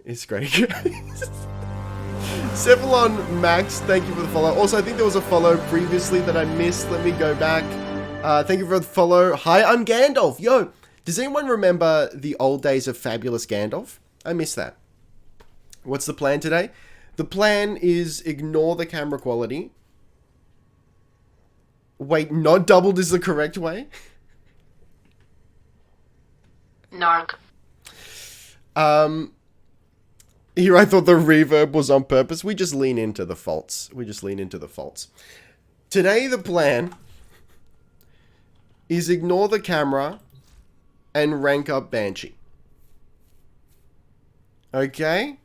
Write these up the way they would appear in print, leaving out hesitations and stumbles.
It's great. Cephalon Max, thank you for the follow. Also, I think there was a follow previously that I missed. Let me go back. Thank you for the follow. Hi, I'm Gandalf. Yo, does anyone remember the old days of Fabulous Gandalf? I missed that. What's the plan today? The plan is ignore the camera quality. Wait, not doubled is the correct way? Narc. Here I thought the reverb was on purpose. We just lean into the faults. Today the plan is ignore the camera and rank up Banshee. Okay?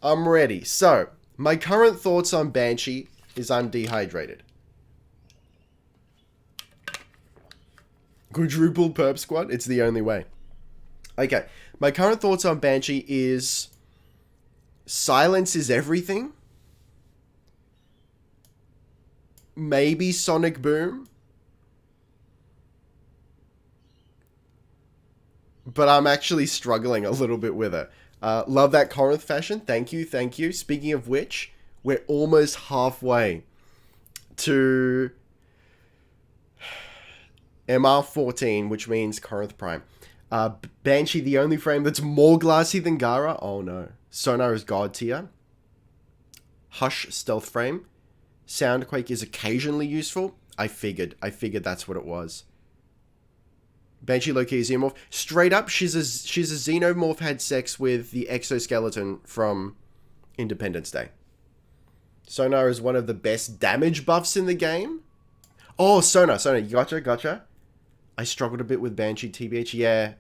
I'm ready. So, my current thoughts on Banshee is I'm dehydrated. Quadruple perp squad? It's the only way. Okay. My current thoughts on Banshee is silence is everything. Maybe Sonic Boom. But I'm actually struggling a little bit with it. Love that Corinth fashion. Thank you, thank you. Speaking of which, we're almost halfway to MR14, which means Corinth Prime. Banshee, the only frame that's more glassy than Gara. Oh no. Sonar is God tier. Hush, stealth frame. Soundquake is occasionally useful. I figured that's what it was. Banshee low-key is xenomorph. Straight up, she's a xenomorph had sex with the exoskeleton from Independence Day. Sonar is one of the best damage buffs in the game. Oh, Sonar, gotcha. I struggled a bit with Banshee, TBH. Yeah,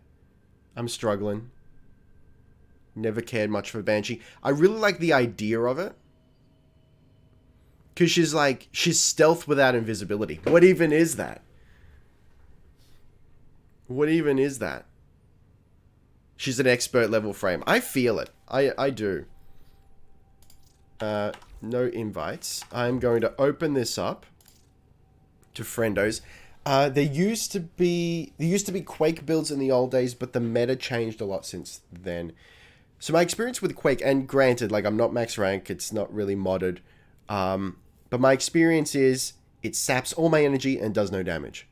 I'm struggling. Never cared much for Banshee. I really like the idea of it. Because she's stealth without invisibility. What even is that? She's an expert level frame. I feel it. I do. No invites. I'm going to open this up to friendos. There used to be Quake builds in the old days, but the meta changed a lot since then. So my experience with Quake, and granted, I'm not max rank, it's not really modded, but my experience is it saps all my energy and does no damage.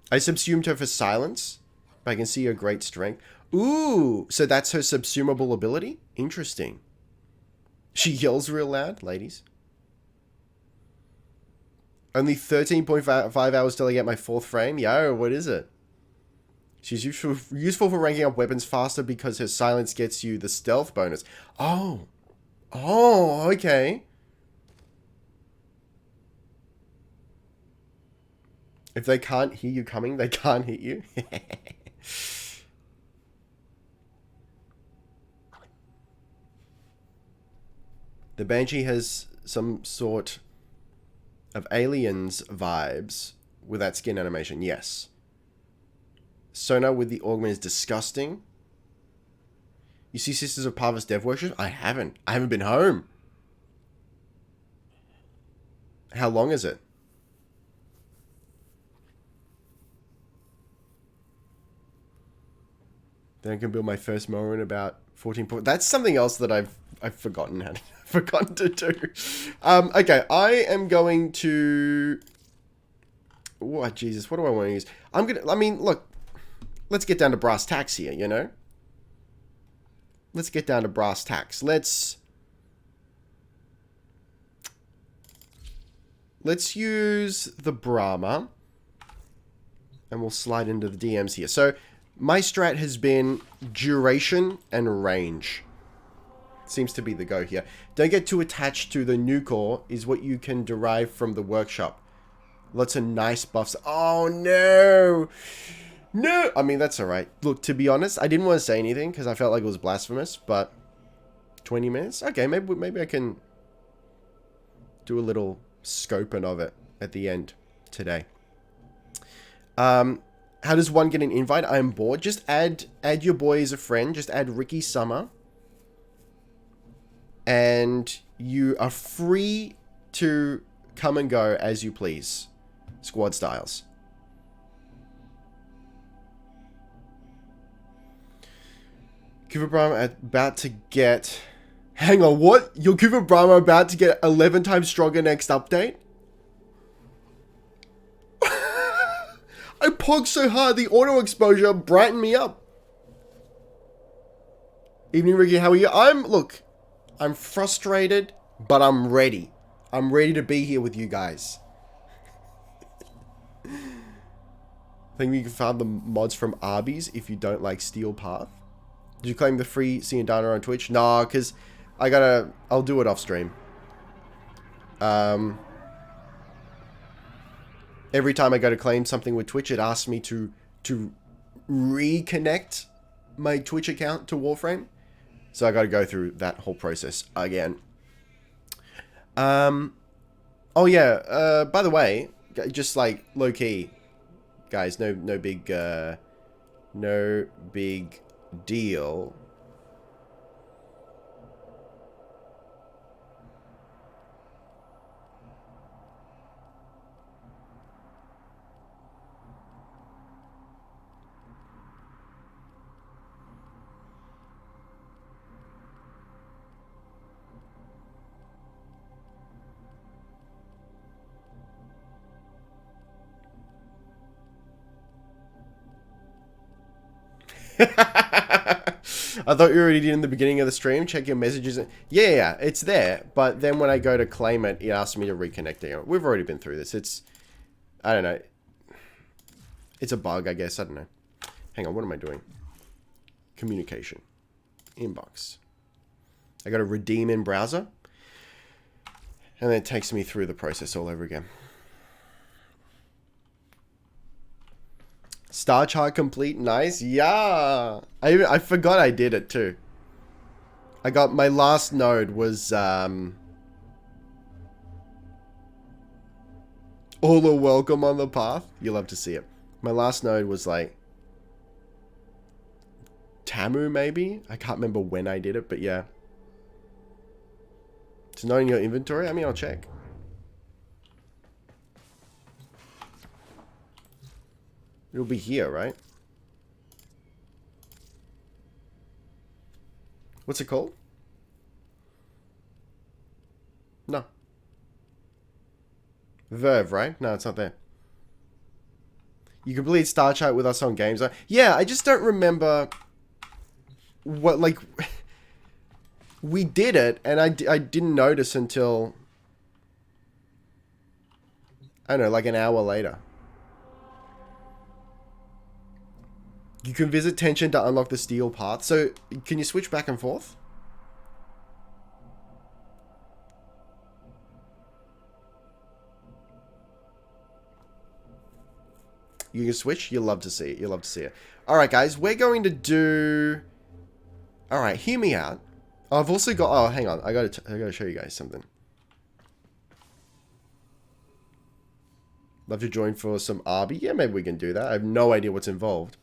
I subsumed her for silence, but I can see her great strength. Ooh, so that's her subsumable ability? Interesting. She yells real loud, ladies. Only 13.5 hours till I get my 4th frame? Yo, what is it? She's useful for ranking up weapons faster because her silence gets you the stealth bonus. Oh, okay. If they can't hear you coming, they can't hit you. The Banshee has some sort of Aliens vibes with that skin animation, yes. Sonar with the augment is disgusting. You see Sisters of Parvis Dev Worship? I haven't been home. How long is it? Then I can build my first mower in about 14 points. That's something else that I've forgotten how to, forgotten to do. Okay, I am going to... What, Jesus, what do I want to use? Look, let's get down to brass tacks here, you know? Let's get down to brass tacks. Let's use the Brahma. And we'll slide into the DMs here. So, my strat has been duration and range. Seems to be the go here. Don't get too attached to the new core, is what you can derive from the workshop. Lots of nice buffs. Oh, no! No! I mean, that's alright. Look, to be honest, I didn't want to say anything because I felt like it was blasphemous, but 20 minutes? Okay, maybe I can do a little scoping of it at the end today. How does one get an invite? I'm bored. Just add your boy as a friend. Just add Ricky Summer. And you are free to come and go as you please. Squad styles. Kuva Brahma about to get... Hang on, what? Your Kuva Brahma about to get 11 times stronger next update? I pogged so hard, the auto exposure brightened me up. Evening, Ricky, how are you? Look, I'm frustrated, but I'm ready. I'm ready to be here with you guys. I think you can find the mods from Arby's if you don't like Steel Path. Did you claim the free Ciandana on Twitch? Nah, because I'll do it off stream. Every time I go to claim something with Twitch, it asks me to reconnect my Twitch account to Warframe. So I got to go through that whole process again. Oh yeah, by the way, just like low key, guys, no big deal. I thought you already did in the beginning of the stream. Check your messages. Yeah, it's there. But then when I go to claim it, it asks me to reconnect it. We've already been through this. I don't know. It's a bug, I guess. I don't know. Hang on, what am I doing? Communication. Inbox. I got to redeem in browser. And then it takes me through the process all over again. Star chart complete, nice. Yeah, I forgot I did it too. I got my last node was all are welcome on the path. You'll love to see it. My last node was like Tamu, maybe. I can't remember when I did it, but yeah. It's not in your inventory. I mean, I'll check. It'll be here, right? What's it called? No. Verve, right? No, it's not there. You complete Star Chart with us on Games. Yeah, I just don't remember what, like... We did it, and I didn't notice until... I don't know, like an hour later. You can visit Tension to unlock the Steel Path. So, can you switch back and forth? You can switch? You'll love to see it. You'll love to see it. Alright, guys. We're going to do... Alright, hear me out. I've also got... Oh, hang on. I gotta show you guys something. Love to join for some Arby? Yeah, maybe we can do that. I have no idea what's involved.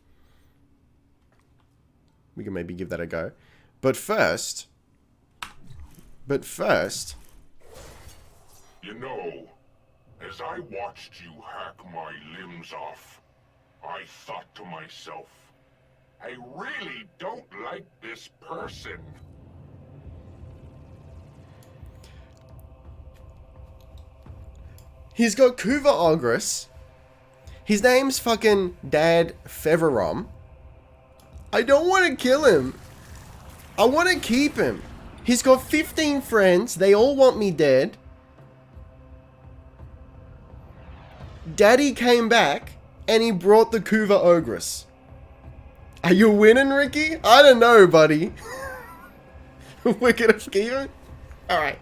We can maybe give that a go. But first... You know, as I watched you hack my limbs off, I thought to myself, I really don't like this person. He's got Kuva Ogress. His name's fucking Dad Feverom. I don't want to kill him. I want to keep him. He's got 15 friends. They all want me dead. Daddy came back and he brought the Kuva Ogress. Are you winning, Ricky? I don't know, buddy. We're gonna keep him? Alright.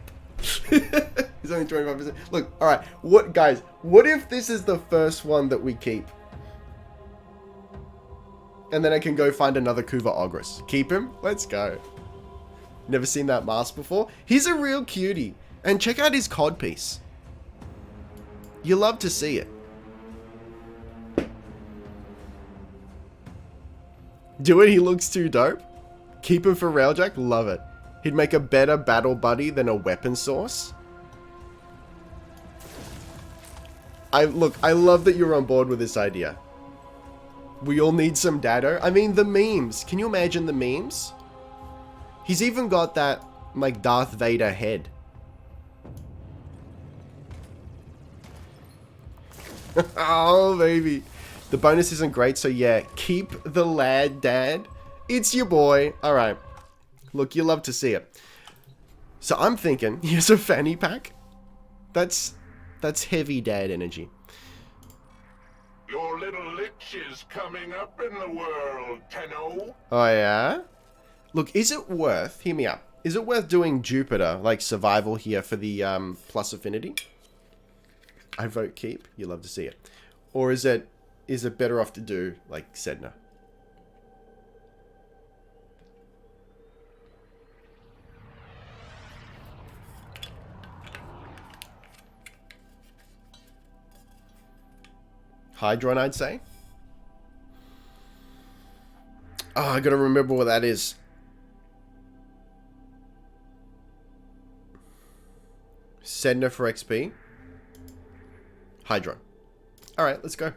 He's only 25%. Look, alright. What, guys, what if this is the first one that we keep? And then I can go find another Kuva Ogress. Keep him? Let's go. Never seen that mask before. He's a real cutie. And check out his codpiece. You love to see it. Do it, he looks too dope. Keep him for Railjack, love it. He'd make a better battle buddy than a weapon source. Look, I love that you're on board with this idea. We all need some Dado. I mean, the memes. Can you imagine the memes? He's even got that, like, Darth Vader head. Oh, baby. The bonus isn't great, so yeah. Keep the lad, Dad. It's your boy. Alright. Look, you love to see it. So I'm thinking, here's a fanny pack. That's heavy dad energy. Your little lich is coming up in the world, Tenno. Oh, yeah? Look, is it worth... Hear me out. Is it worth doing Jupiter, like survival here for the plus affinity? I vote keep. You love to see it. Or is it better off to do, like, Sedna? Hydron, I'd say. Oh, I gotta remember what that is. Sedna for XP. Hydron. Alright, let's go.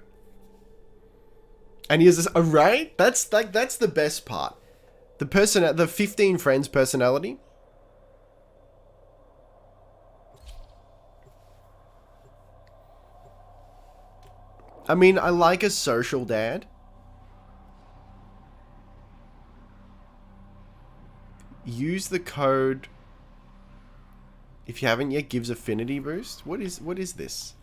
And here's this, right? That's the best part. The 15 friends personality. I mean, I like a social dad. Use the code. If you haven't yet, gives affinity boost. What is this?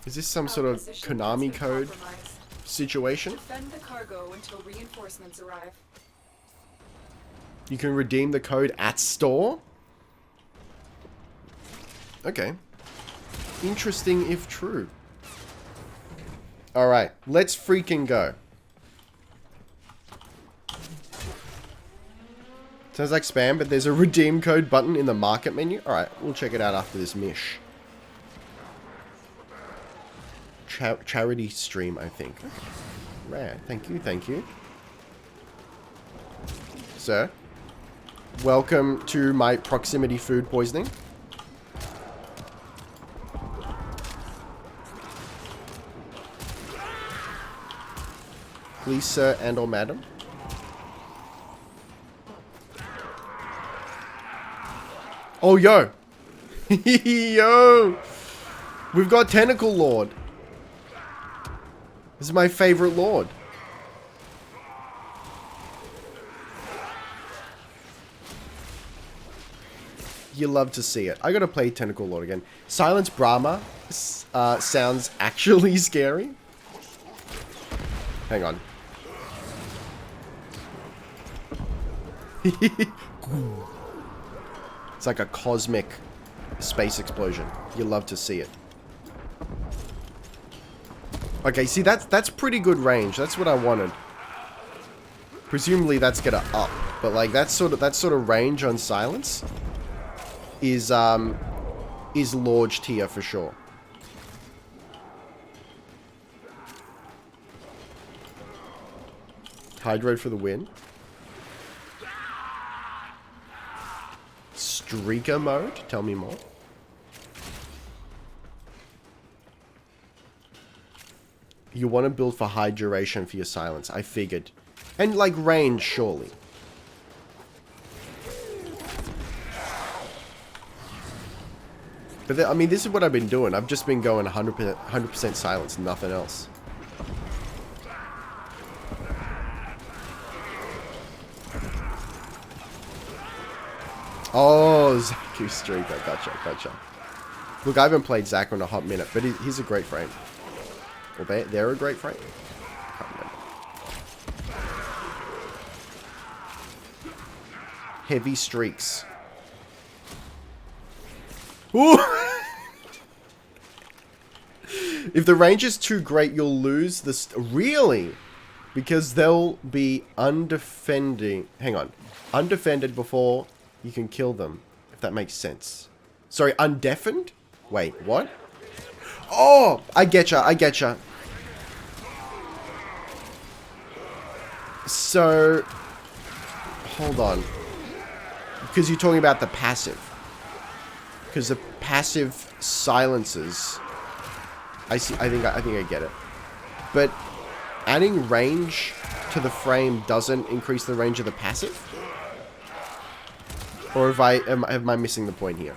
Is this some sort of Konami code situation? Defend the cargo until reinforcements arrive. You can redeem the code at store? Okay. Interesting if true. Alright, let's freaking go. Sounds like spam, but there's a redeem code button in the market menu. Alright, we'll check it out after this mish. Charity stream, I think. Rare. Thank you, thank you. Sir, welcome to my proximity food poisoning. Please, sir and or madam. Oh, yo. Yo. We've got Tentacle Lord. This is my favorite Lord. You love to see it. I gotta play Tentacle Lord again. Silence Brahma sounds actually scary. Hang on. It's like a cosmic space explosion. You love to see it. Okay, see, that's pretty good range. That's what I wanted. Presumably that's gonna up, but like that sort of range on silence is large tier for sure. Hydro for the win. Streaker mode? Tell me more. You want to build for high duration for your silence. I figured. And like range, surely. But I mean, this is what I've been doing. I've just been going 100% silence, nothing else. Oh, Zaku Streaker. Gotcha. Look, I haven't played Zaku in a hot minute, but he's a great frame. Or they're a great frame. Can't remember. Heavy streaks. Ooh! If the range is too great, you'll lose this. Really? Because they'll be undefending. Hang on. Undefended before you can kill them. If that makes sense. Sorry, undeafened? Wait, what? Oh! I getcha. So... Hold on. Because you're talking about the passive. Because the passive silences... I think I get it. But adding range to the frame doesn't increase the range of the passive? Or am I missing the point here?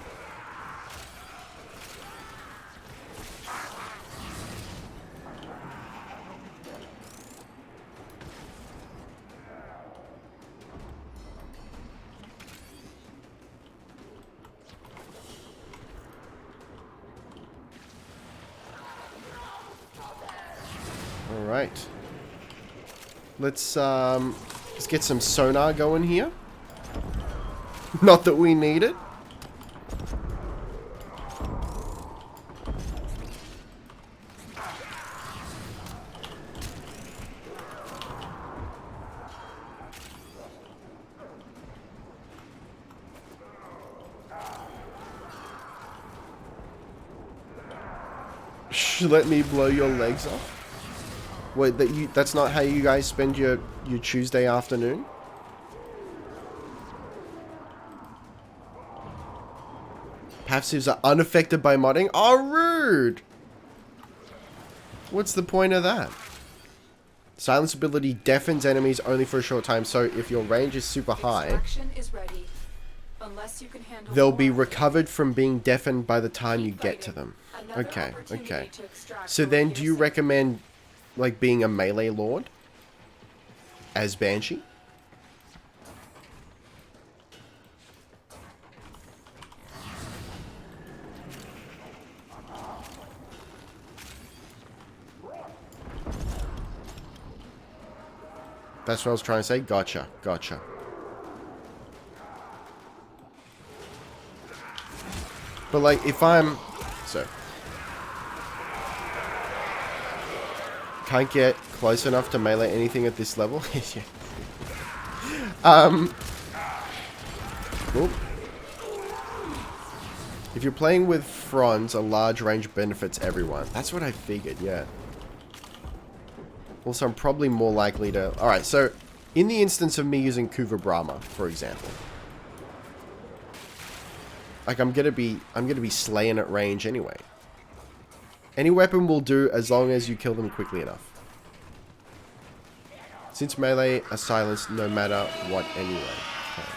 Alright. Let's get some sonar going here. Not that we need it. Let me blow your legs off. Wait, that's not how you guys spend your Tuesday afternoon? Passives are unaffected by modding? Oh, rude! What's the point of that? Silence ability deafens enemies only for a short time, so if your range is super high, Extraction is ready. Unless you can handle they'll be more. recovered from being deafened by the time you get to them. Another Okay, opportunity okay. to extract So from then, your do you system. recommend, like, being a melee lord? As Banshee? That's what I was trying to say. Gotcha, gotcha. But, like, if I'm... So... Can't get close enough to melee anything at this level. Oop. If you're playing with Franz, a large range benefits everyone. That's what I figured, yeah. Also, I'm probably more likely to... Alright, so, in the instance of me using Kuva Brahma, for example. Like, I'm gonna be slaying at range anyway. Any weapon will do as long as you kill them quickly enough. Since melee are silenced no matter what anyway. Okay.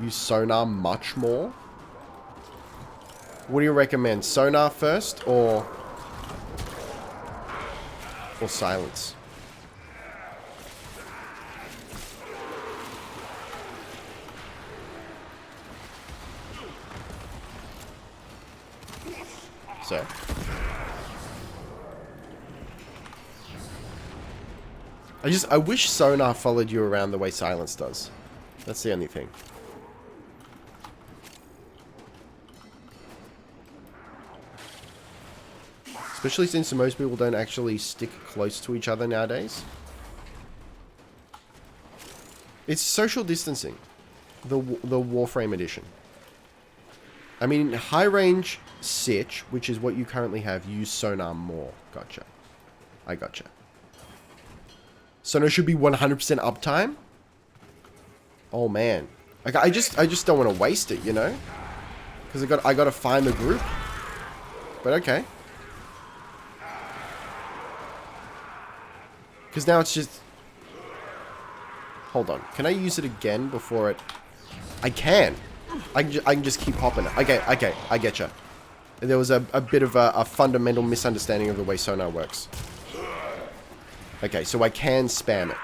Use sonar much more? What do you recommend? Sonar first or silence? So. I wish sonar followed you around the way silence does. That's the only thing. Especially since most people don't actually stick close to each other nowadays. It's social distancing. The Warframe edition. I mean, high range Sitch, which is what you currently have, use sonar more. Gotcha. I gotcha. Sonar should be 100% uptime? Oh man. Like, I just don't want to waste it, you know? Because I gotta find the group. But okay. Because now it's just... Hold on. Can I use it again before it... I can. I can just keep popping it. Okay, I getcha. There was a bit of a fundamental misunderstanding of the way sonar works. Okay, so I can spam it.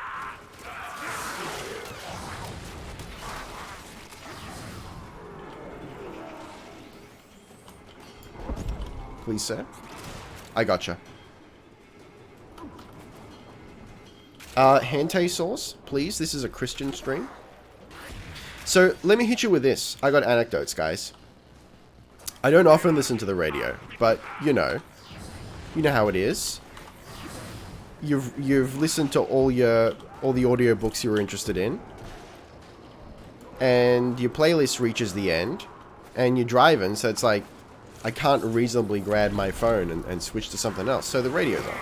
Please, sir. I gotcha. Hante sauce, please. This is a Christian stream. So, let me hit you with this. I got anecdotes, guys. I don't often listen to the radio, but, you know how it is. You've listened to all the audiobooks you were interested in, and your playlist reaches the end, and you're driving, so it's like, I can't reasonably grab my phone and switch to something else, so the radio's on.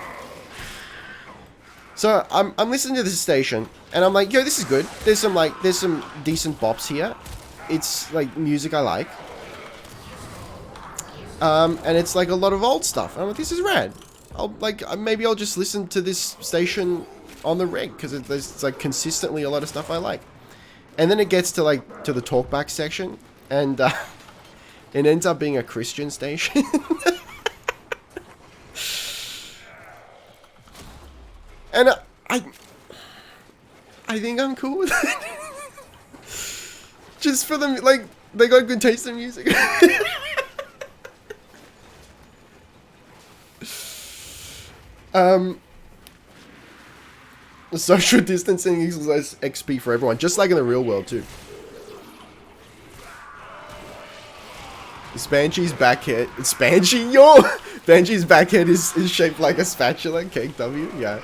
So I'm listening to this station, and I'm like, yo, this is good. There's some decent bops here. It's like music I like. And it's like a lot of old stuff. I'm like, this is rad. Maybe I'll just listen to this station on the rig because there's like consistently a lot of stuff I like. And then it gets to like to the talkback section, and it ends up being a Christian station. And I think I'm cool with it. Just for them, like, they got good taste in music. Social distancing equals XP for everyone, just like in the real world too. Banshee's backhead. It's Banshee, yo! Banshee's backhead is shaped like a spatula. KW, yeah.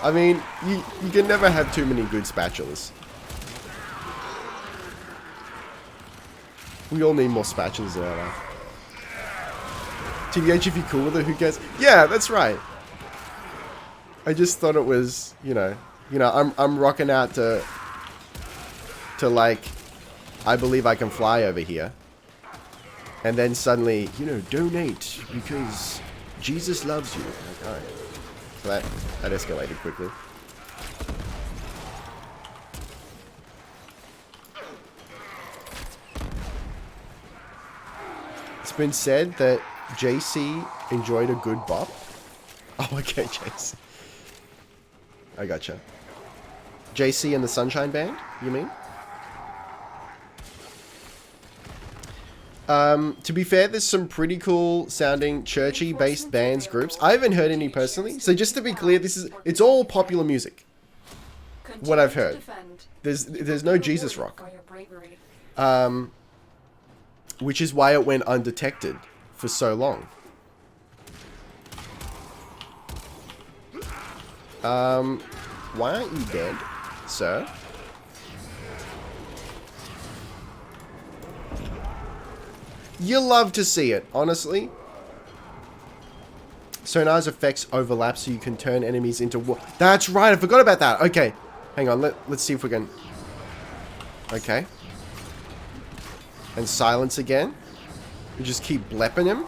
I mean, you can never have too many good spatulas. We all need more spatulas in our life. TBH, if you're cool with it, who cares? Yeah, that's right. I just thought it was, you know, I'm rocking out to like, I believe I can fly over here. And then suddenly, you know, donate because Jesus loves you. Like, alright. So that escalated quickly. It's been said that JC enjoyed a good bop. Oh, okay, JC. I gotcha. JC and the Sunshine Band, you mean? To be fair, there's some pretty cool sounding churchy based bands groups. I haven't heard any personally. So just to be clear, it's all popular music. What I've heard. There's no Jesus rock. Which is why it went undetected for so long. Why aren't you dead, sir? You love to see it, honestly. Sonar's effects overlap so you can turn enemies into... That's right, I forgot about that. Okay, hang on, let's see if we can... Okay. And silence again. We just keep blepping him.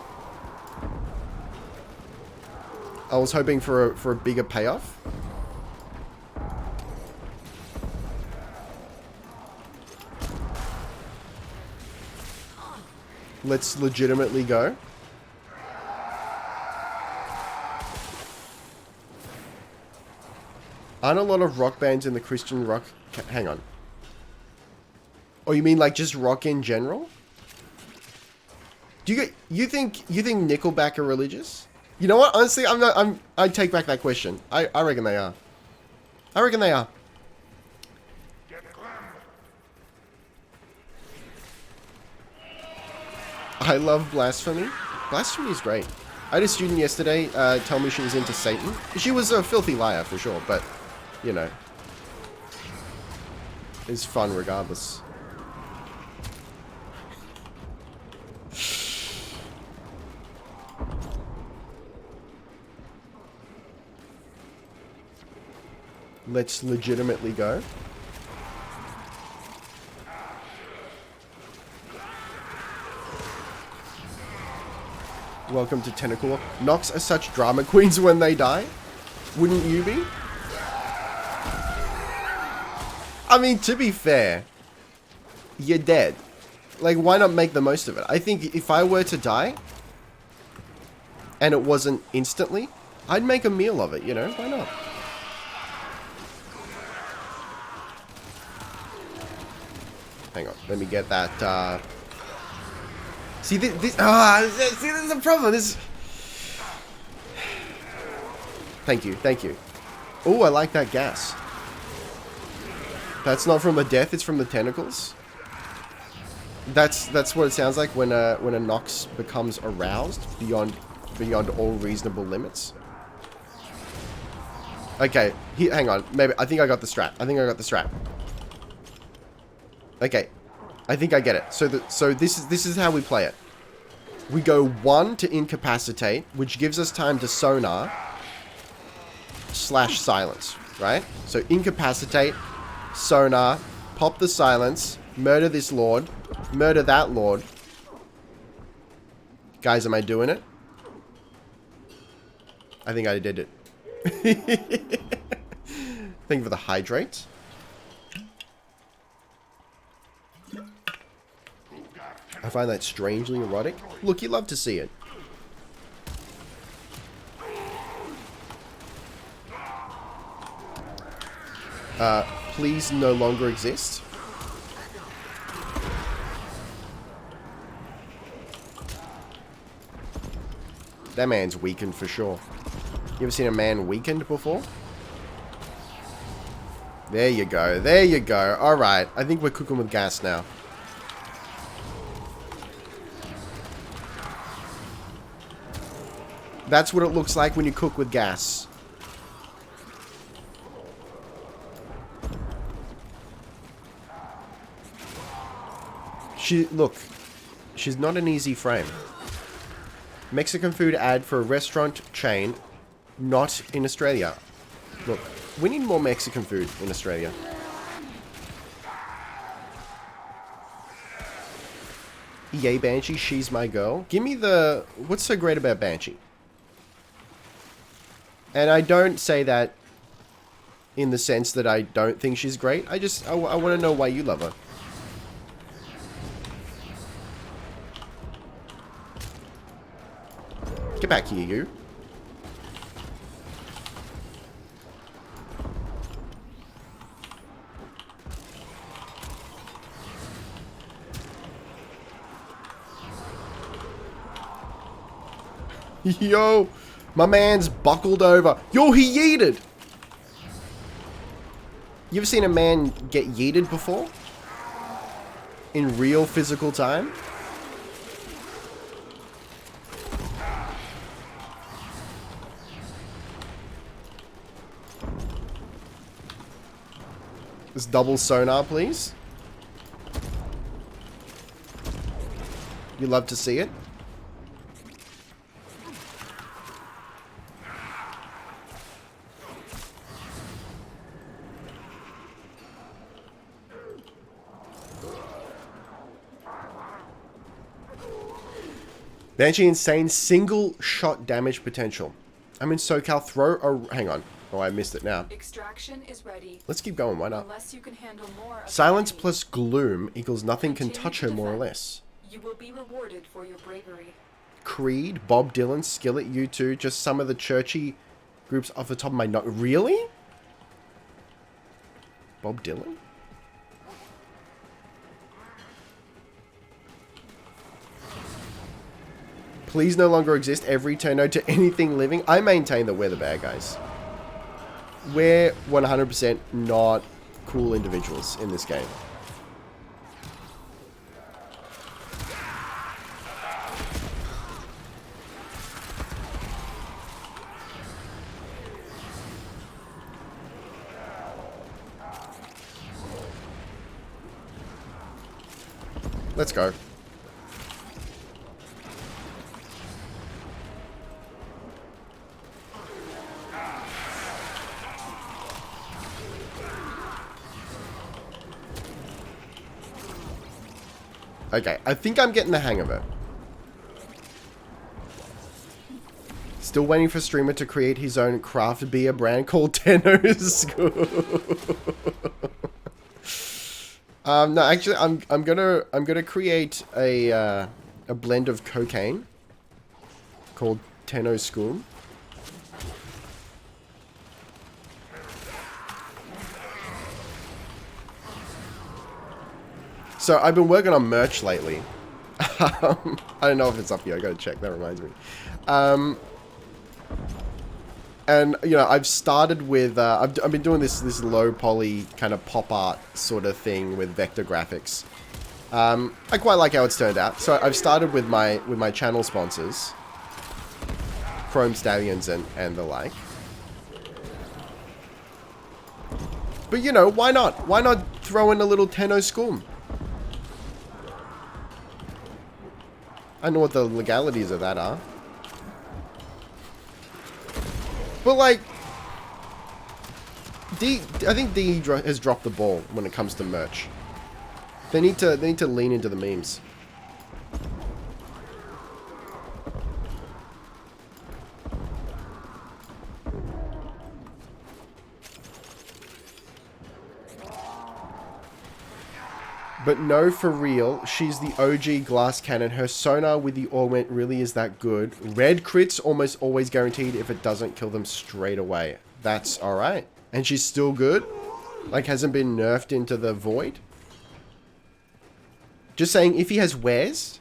I was hoping for a bigger payoff. Let's legitimately go. Aren't a lot of rock bands in the Christian rock... Hang on. Oh, you mean like just rock in general? You think Nickelback are religious? You know what? Honestly, I take back that question. I reckon they are. I reckon they are. I love Blasphemy. Blasphemy is great. I had a student yesterday tell me she was into Satan. She was a filthy liar for sure, but, you know. It's fun regardless. Let's legitimately go. Welcome to Tentacle. Nox are such drama queens when they die. Wouldn't you be? I mean, to be fair, you're dead. Like, why not make the most of it? I think if I were to die, and it wasn't instantly, I'd make a meal of it, you know? Why not? Hang on, let me get that, See, see, this is the problem. Thank you. Oh, I like that gas. That's not from the death, it's from the tentacles. That's what it sounds like when a Nox becomes aroused beyond all reasonable limits. Okay, hang on. Maybe I think I got the strat. Okay, I think I get it. So this is how we play it. We go 1 to incapacitate, which gives us time to sonar / silence, right? So incapacitate, sonar, pop the silence, murder this lord, murder that lord, Guys, am I doing it? I think I did it. Thank you for the hydrate. I find that strangely erotic. Look, you love to see it. Please no longer exist. That man's weakened for sure. You ever seen a man weakened before? There you go. There you go. Alright. I think we're cooking with gas now. That's what it looks like when you cook with gas. Look, she's not an easy frame. Mexican food ad for a restaurant chain, not in Australia. Look, we need more Mexican food in Australia. Yay, Banshee, she's my girl. Give me the... What's so great about Banshee? And I don't say that in the sense that I don't think she's great. I want to know why you love her. Get back here, you. Yo, my man's buckled over. Yo, he yeeted. You ever seen a man get yeeted before? In real physical time? This double sonar, please. You love to see it. Banshee insane single shot damage potential. I'm in SoCal. Throw a... Hang on. Oh, I missed it now. Extraction is ready. Let's keep going. Why not? Unless you can handle more of Silence the enemy. plus gloom equals nothing can Continue touch to her more or defend. less. You will be rewarded for your bravery. Creed, Bob Dylan, Skillet, U2, just some of the churchy groups off the top of my nose. Really? Bob Dylan? Please no longer exist. Every turn no to anything living. I maintain that we're the bad guys. We're 100% not cool individuals in this game. Let's go. Okay, I think I'm getting the hang of it. Still waiting for streamer to create his own craft beer brand called Tenno's. No, actually, I'm gonna create a blend of cocaine called Tenno School. So I've been working on merch lately. I don't know if it's up here. I gotta check. That reminds me. And you know, I've started with I've been doing this low poly kind of pop art sort of thing with vector graphics. I quite like how it's turned out. So I've started with my channel sponsors, Chrome Stallions and the like. But you know, why not? Why not throw in a little Tenno School? I know what the legalities of that are. But like, I think D has dropped the ball when it comes to merch. They need to lean into the memes. But no, for real, she's the OG glass cannon. Her sonar with the augment really is that good. Red crits almost always guaranteed if it doesn't kill them straight away. That's alright. And she's still good? Like, hasn't been nerfed into the void? Just saying, if he has wares,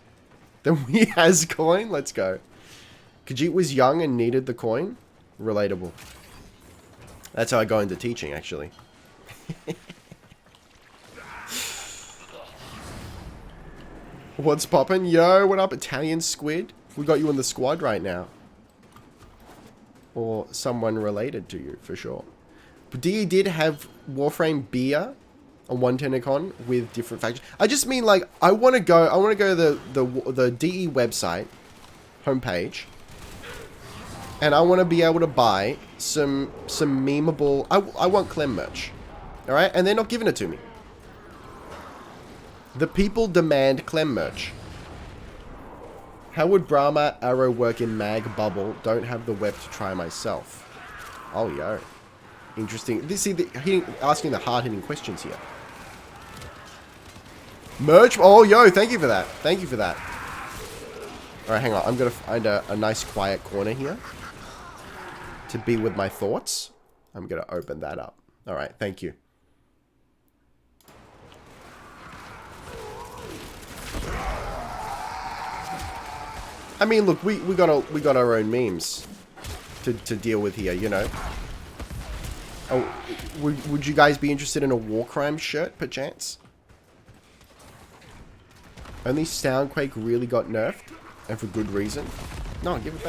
then he has coin. Let's go. Khajiit was young and needed the coin. Relatable. That's how I go into teaching, actually. What's poppin'? Yo, what up, Italian squid? We got you in the squad right now. Or someone related to you, for sure. But DE did have Warframe beer on 110con with different factions. I just mean, like, I want to go to the DE website homepage, and I want to be able to buy some memeable. I want Clem merch, all right, and they're not giving it to me. The people demand Clem merch. How would Brahma Arrow work in Mag Bubble? Don't have the web to try myself. Oh, yo. Interesting. Asking the hard-hitting questions here. Merch? Oh, yo, thank you for that. Thank you for that. Alright, hang on. I'm going to find a nice quiet corner here to be with my thoughts. I'm going to open that up. Alright, thank you. I mean, look, we got our own memes to deal with here, you know. Oh, would you guys be interested in a Warframe shirt, perchance? Only Soundquake really got nerfed, and for good reason. No, give it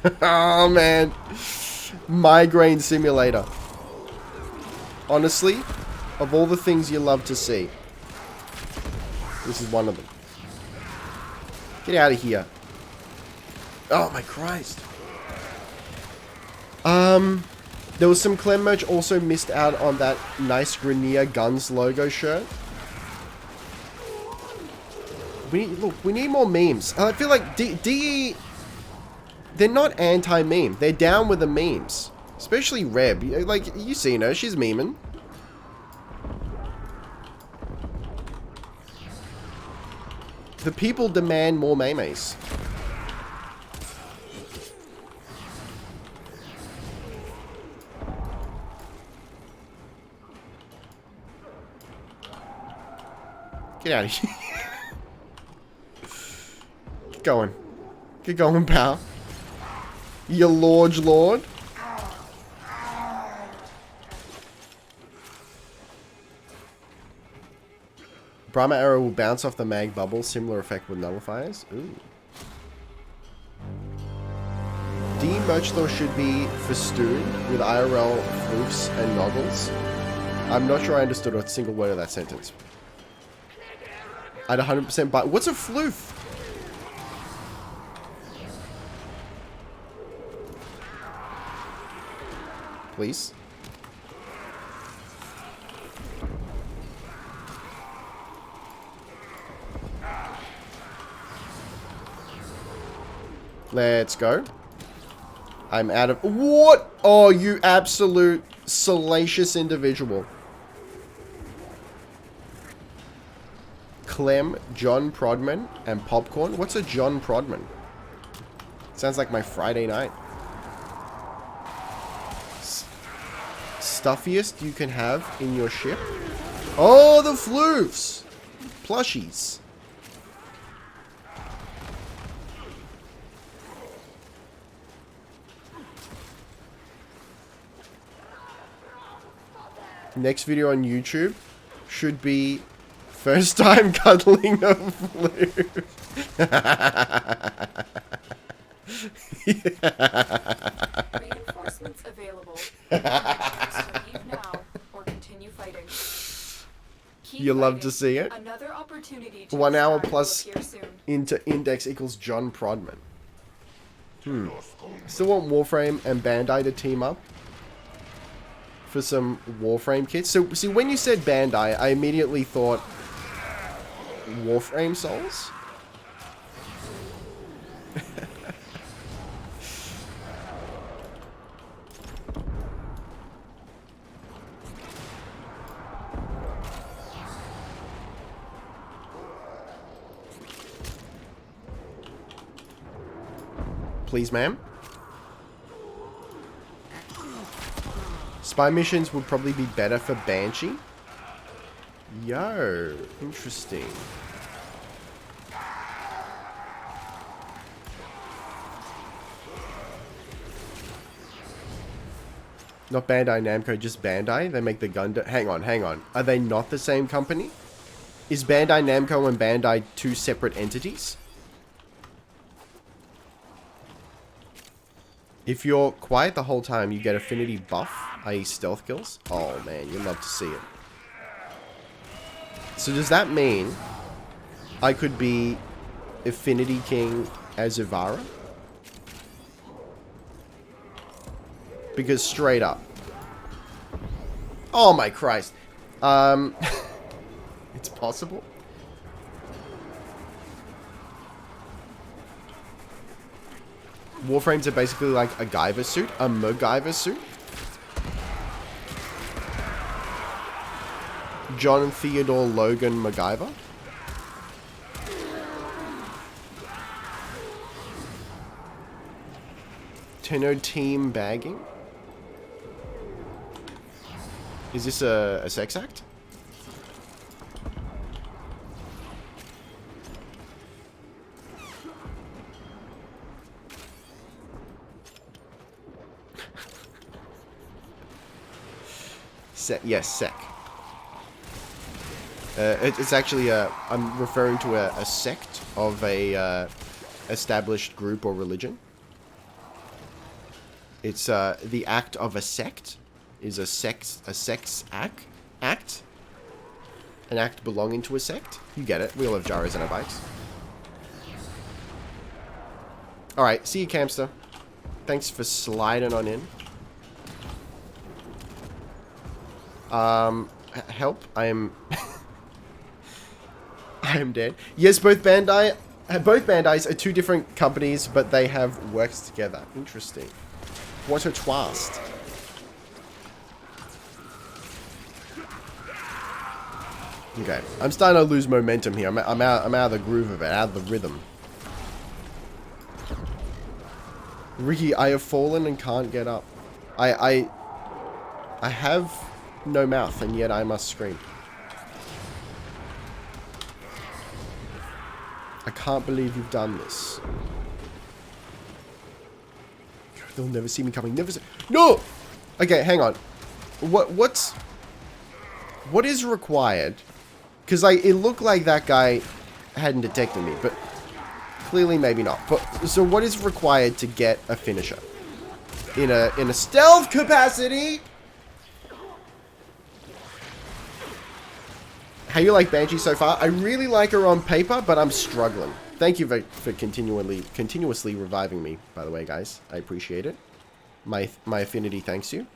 back. Oh, man. Migraine simulator. Honestly, of all the things you love to see, this is one of them. Get out of here. Oh my Christ. There was some Clem merch. Also missed out on that nice Grenier Guns logo shirt. We need more memes. I feel like DE... They're not anti-meme. They're down with the memes. Especially Reb. Like, you seen her. She's memeing. The people demand more memes. Get out of here. Get going. Get going, pal. You Lord. Brahma Arrow will bounce off the mag bubble. Similar effect with nullifiers. Ooh. D merch though should be festooned with IRL floofs and noggles. I'm not sure I understood a single word of that sentence. I'd 100% buy. What's a floof? Please. Let's go. I'm out of... What? Oh, you absolute salacious individual. Clem, John Prodman, and Popcorn. What's a John Prodman? Sounds like my Friday night. Stuffiest you can have in your ship. Oh, the floofs. Plushies. Next video on YouTube should be first time cuddling a floof. Reinforcements available. Leave now or continue fighting. Keep You love fighting. to see it. Another opportunity to 1 hour extract plus will appear soon. into index equals John Prodman. Still want Warframe and Bandai to team up for some Warframe kits. So, see, when you said Bandai, I immediately thought Warframe Souls. please, ma'am. Spy missions would probably be better for Banshee. Yo, interesting. Not Bandai Namco, just Bandai. They make the Gundam. Hang on. Are they not the same company? Is Bandai Namco and Bandai two separate entities? If you're quiet the whole time, you get affinity buff, i.e. stealth kills. Oh man, you'd love to see it. So does that mean I could be Affinity King as Ivara? Because straight up. Oh my Christ. It's possible. Warframes are basically like a Guyver suit. A MacGyver suit. John Theodore Logan MacGyver. Tenno team bagging. Is this a sex act? Yes, sec. It's actually I'm referring to a sect of a established group or religion. It's the act of a sect is a sex act. An act belonging to a sect. You get it. We all have gyros on our bikes. Alright, see you, Campster. Thanks for sliding on in. Help. I am... I am dead. Yes, both Bandais are two different companies, but they have worked together. Interesting. What a twist. Okay, I'm starting to lose momentum here. I'm out of the groove of it, out of the rhythm. Ricky, I have fallen and can't get up. I have no mouth, and yet I must scream. I can't believe you've done this. They'll never see me coming. Never see. No. Okay, hang on. What is required? Because it looked like that guy hadn't detected me, but clearly maybe not. But so what is required to get a finisher in a stealth capacity? How you like Banshee so far? I really like her on paper, but I'm struggling. Thank you for continuously reviving me, by the way, guys. I appreciate it. My affinity thanks you.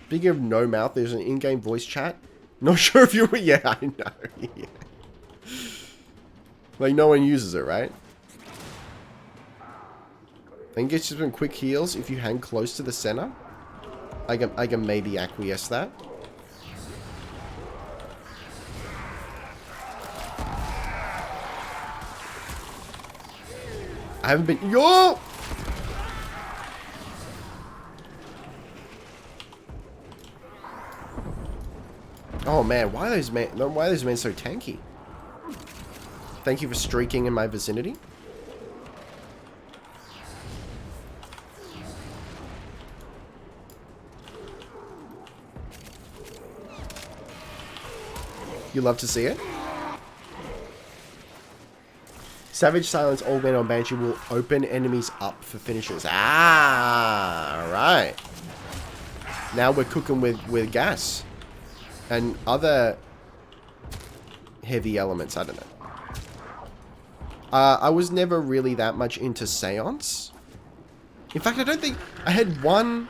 Speaking of no mouth, there's an in-game voice chat. Not sure if you were... Yeah, I know. Yeah. Like, no one uses it, right? And gets you some quick heals if you hang close to the center. I can maybe acquiesce that. I haven't been... Yo! Oh man, why are those men so tanky? Thank you for streaking in my vicinity. You love to see it. Savage Silence all men on Banshee will open enemies up for finishes. Ah, alright. Now we're cooking with gas. And other heavy elements, I don't know. I was never really that much into Seance. In fact, I don't think... I had one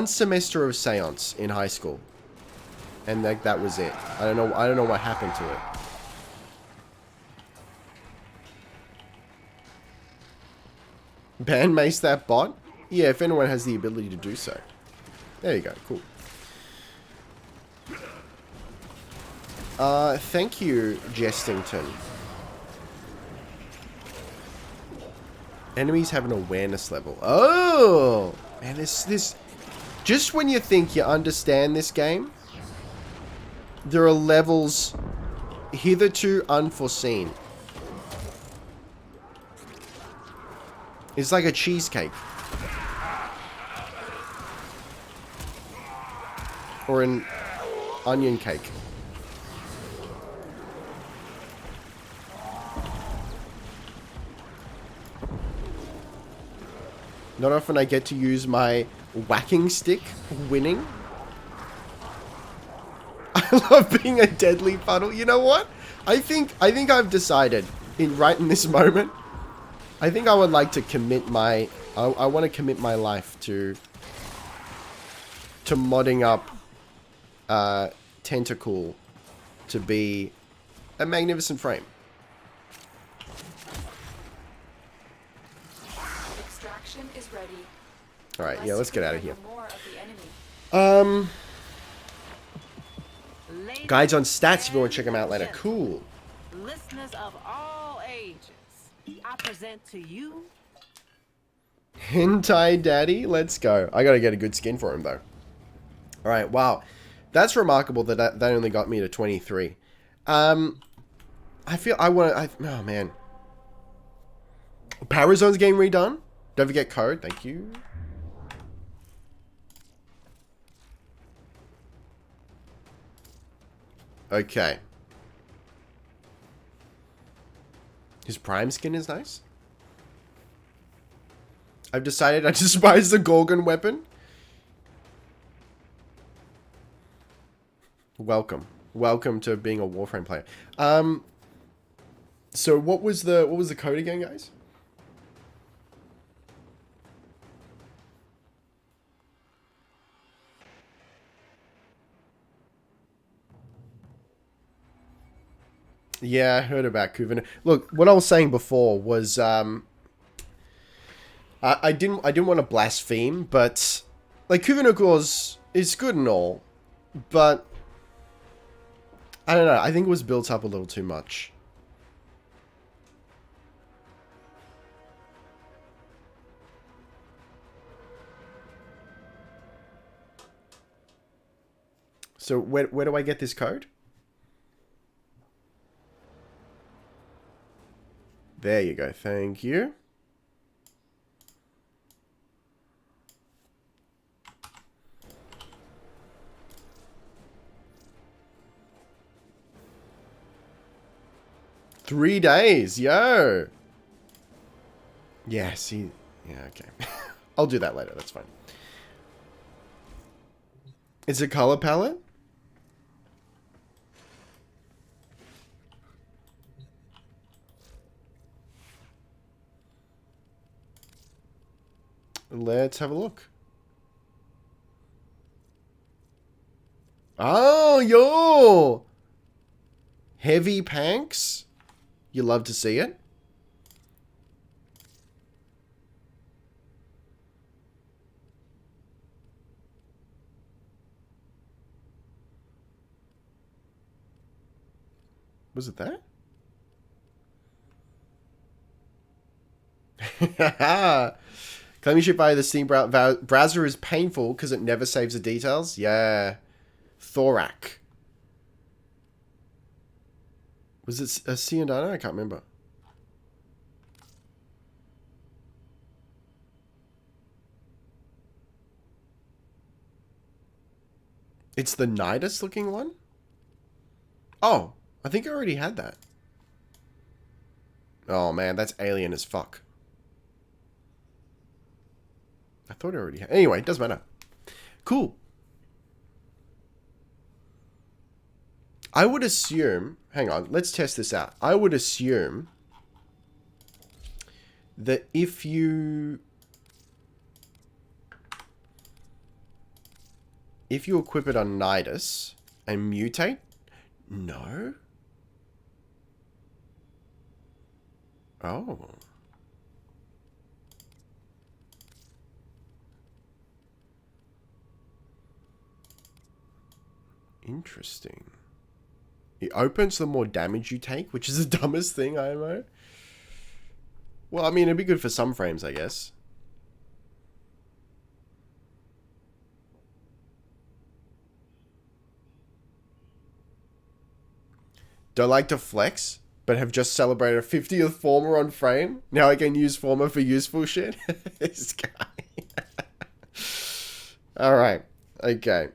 semester of Seance in high school. And like that was it. I don't know what happened to it. Ban mace that bot? Yeah, if anyone has the ability to do so. There you go, cool. Thank you, Jestington. Enemies have an awareness level. Oh! Man, this... Just when you think you understand this game, there are levels hitherto unforeseen. It's like a cheesecake. Or an onion cake. Not often I get to use my whacking stick winning. I love being a deadly puddle. You know what? I think I've decided right in this moment. I think I would like to commit my I want to commit my life to modding up Tentacool to be a magnificent frame. Extraction is ready. All right, yeah, let's get out of here. More of the enemy. Guides on stats if you want to check them out later. Cool. Listeners of all ages, I present to you Hentai Daddy, let's go. I gotta get a good skin for him though. All right, wow, that's remarkable that only got me to 23. I feel I want to. Oh man, Parazone's getting redone. Don't forget code. Thank you. Okay. His prime skin is nice. I've decided I despise the Gorgon weapon. Welcome. Welcome to being a Warframe player. So what was the code again, guys? Yeah, I heard about Kuvin. Look, what I was saying before was I didn't want to blaspheme, but like Kuvin is good and all, but I don't know. I think it was built up a little too much. So where do I get this code? There you go. Thank you. $3 days, yo. Yeah, see. Yeah, okay. I'll do that later. That's fine. It's a color palette? Let's have a look. Oh, yo! Heavy Panks? You love to see it? Was it that? Claim you should buy the Steam browser is painful because it never saves the details. Yeah. Thorak. Was it a C and I can't remember. It's the Nidus looking one? Oh, I think I already had that. Oh man, that's alien as fuck. I thought I already had. Anyway, it doesn't matter. Cool. I would assume... Hang on, let's test this out. I would assume that if you equip it on Nidus and mutate... No? Oh. Interesting. It opens the more damage you take, which is the dumbest thing, IMO. Well, I mean, it'd be good for some frames, I guess. Don't like to flex, but have just celebrated a 50th Former on frame. Now I can use Former for useful shit. This guy. Alright. Okay.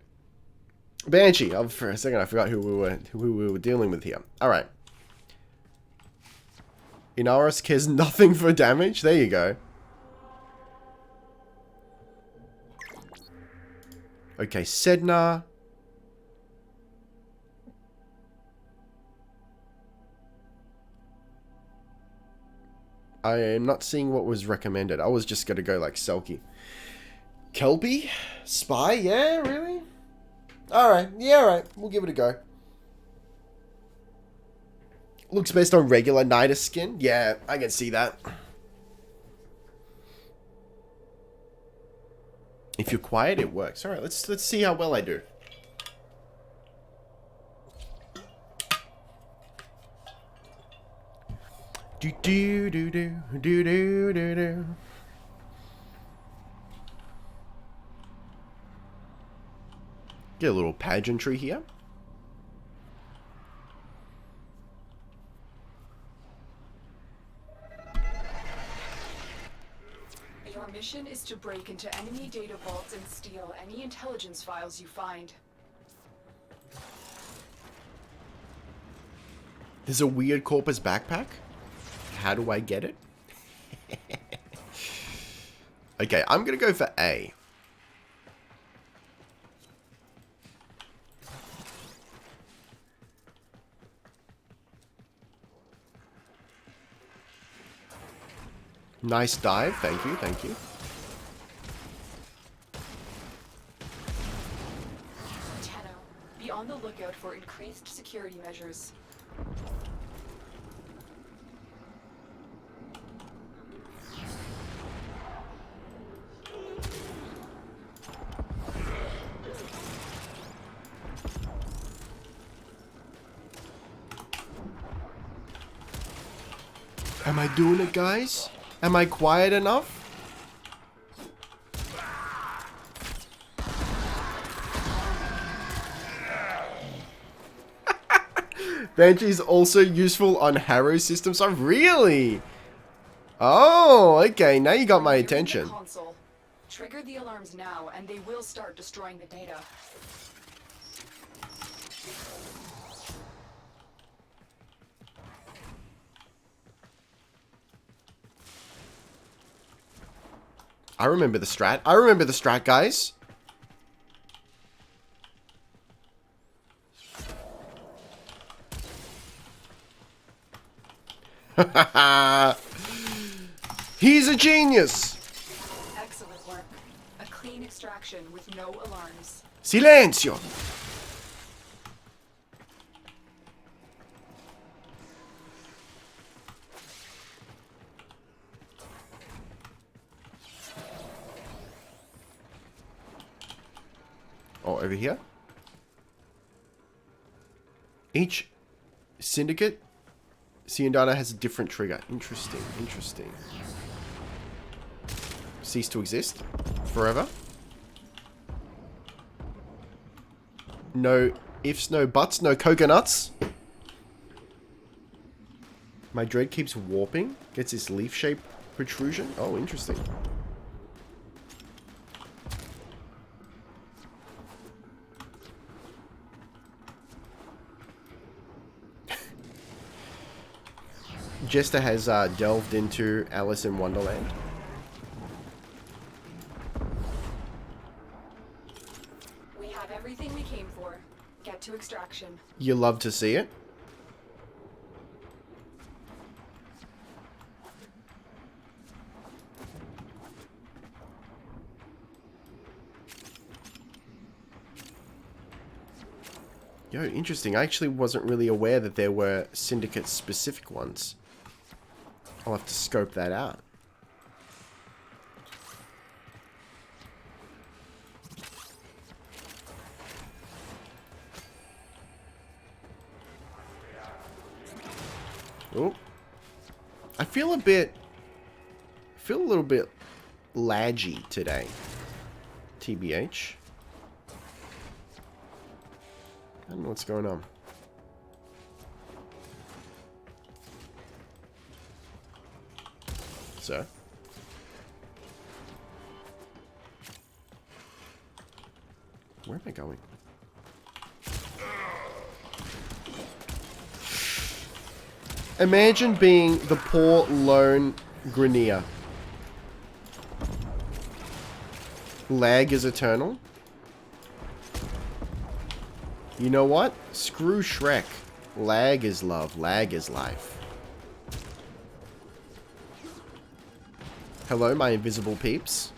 Banshee. Oh, for a second I forgot who we were dealing with here. Alright. Inaros cares nothing for damage. There you go. Okay, Sedna. I am not seeing what was recommended. I was just going to go like Selkie. Kelpie? Spy? Yeah, really? Alright, yeah, alright. We'll give it a go. Looks best on regular Nidus skin. Yeah, I can see that. If you're quiet, it works. Alright, let's see how well I do. Do do do do do do do do. Get a little pageantry here. Your mission is to break into enemy data vaults and steal any intelligence files you find. There's a weird Corpus backpack. How do I get it? Okay, I'm gonna go for A. Nice dive. Thank you, thank you. Tenno, be on the lookout for increased security measures. Am I doing it, guys? Am I quiet enough? Banshee's also useful on Harrow systems. Oh, really? Oh, okay. Now you got my attention. Console. Trigger the alarms now, and they will start destroying the data. I remember the strat. I remember the strat, guys. He's a genius. Excellent work. A clean extraction with no alarms. Silencio. Oh, over here. Each syndicate Ciandana has a different trigger. Interesting, interesting. Cease to exist forever. No ifs, no buts, no coconuts. My dread keeps warping. Gets this leaf shape protrusion. Oh, interesting. Jester has delved into Alice in Wonderland. We have everything we came for. Get to extraction. You love to see it. Yo, interesting. I actually wasn't really aware that there were syndicate-specific ones. I'll have to scope that out. Oh. I feel a bit feel a little bit laggy today. TBH. I don't know what's going on. So. Where am I going? Imagine being the poor lone Grenier. Lag is eternal. You know what? Screw Shrek. Lag is love. Lag is life. Hello, my invisible peeps.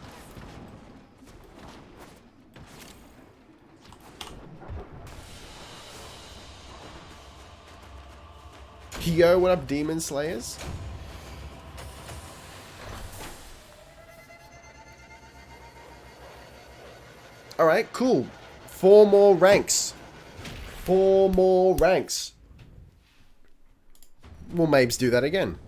Yo, what up, Demon Slayers? Alright, cool. 4 more ranks. 4 more ranks. Will Mabes do that again?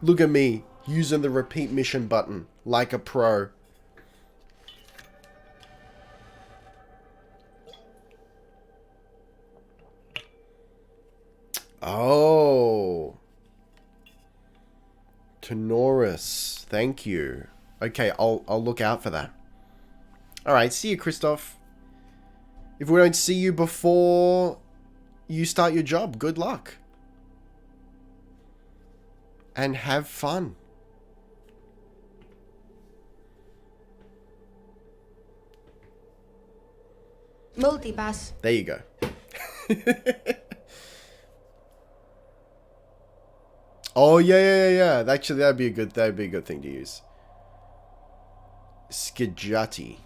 Look at me, using the repeat mission button like a pro. Oh. Tenoris. Thank you. Okay, I'll look out for that. Alright, see you, Christoph. If we don't see you before you start your job, good luck. And have fun. Multipass. There you go. Oh yeah. Actually, that'd be a good thing to use. Skidjati.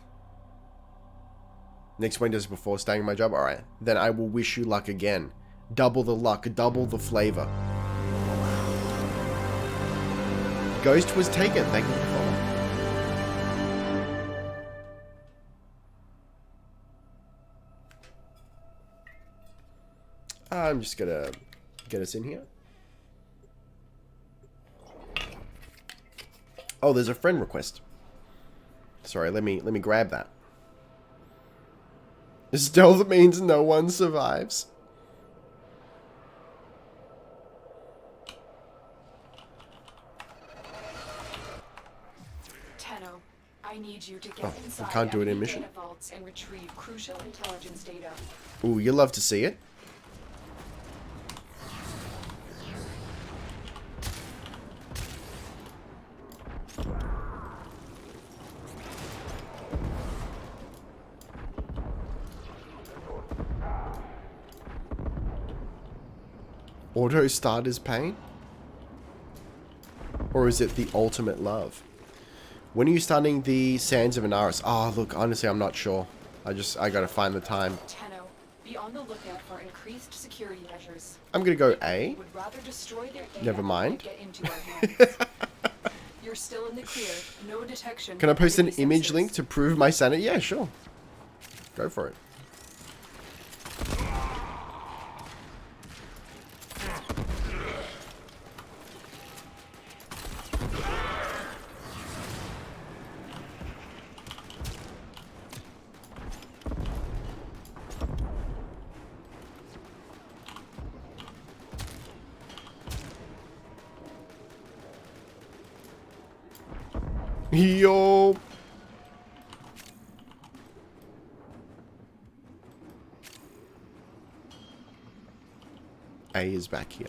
Next windows before starting my job. All right, then I will wish you luck again. Double the luck, double the flavor. Ghost was taken. Thank you for following. I'm just gonna get us in here. Oh, there's a friend request. Sorry, let me grab that. Stealth means no one survives. Tenno, I need you to get inside I can't do it in enemy mission. data vaults and retrieve crucial intelligence data. Ooh, you love to see it. Auto start is pain? Or is it the ultimate love? When are you starting the Sands of Anaris? Oh, look, honestly, I'm not sure. I gotta find the time. Tenno, be on the lookout for increased security measures. I'm gonna go A. Would rather destroy their data Never mind. than get into our hands. You're still in the clear. No detection. Can I post an of image sensors. link to prove my sanity? Yeah, sure. Go for it. Yo. A is back here.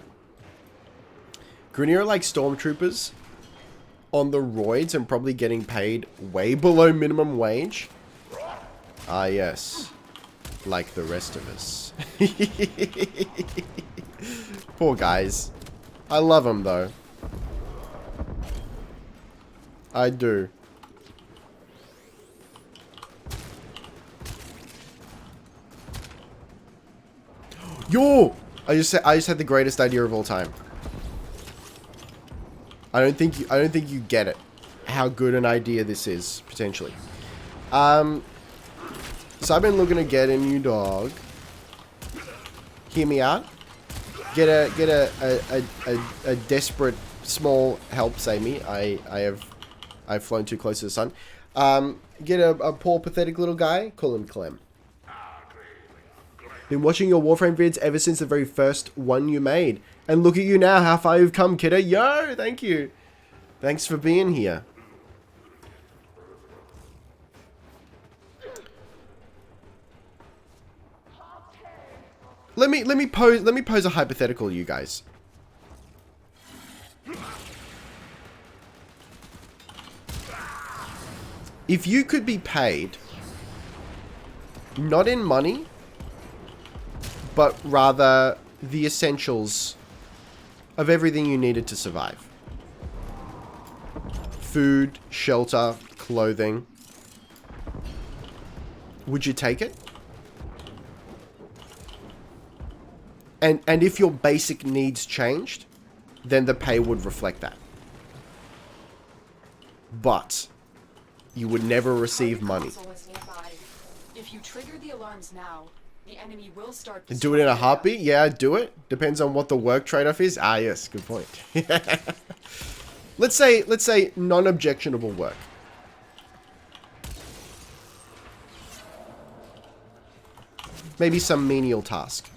Grenier are like stormtroopers on the roids and probably getting paid way below minimum wage. Ah, yes. Like the rest of us. Poor guys. I love them though. I do. Yo! I just had the greatest idea of all time. I don't think you get it. How good an idea this is, potentially. So I've been looking to get a new dog. Hear me out. Get a desperate small help, save me. I've flown too close to the sun. Get a poor pathetic little guy, call him Clem. Been watching your Warframe vids ever since the very first one you made. And look at you now, how far you've come, kiddo. Yo, thank you. Thanks for being here. Let me pose a hypothetical, you guys. If you could be paid, not in money, but rather the essentials of everything you needed to survive. Food, shelter, clothing. Would you take it? And if your basic needs changed, then the pay would reflect that. But you would never receive money. If you trigger the alarms now, the enemy will start. And do it in a heartbeat? Yeah, do it. Depends on what the work trade-off is. Ah, yes, good point. Let's say non-objectionable work. Maybe some menial task.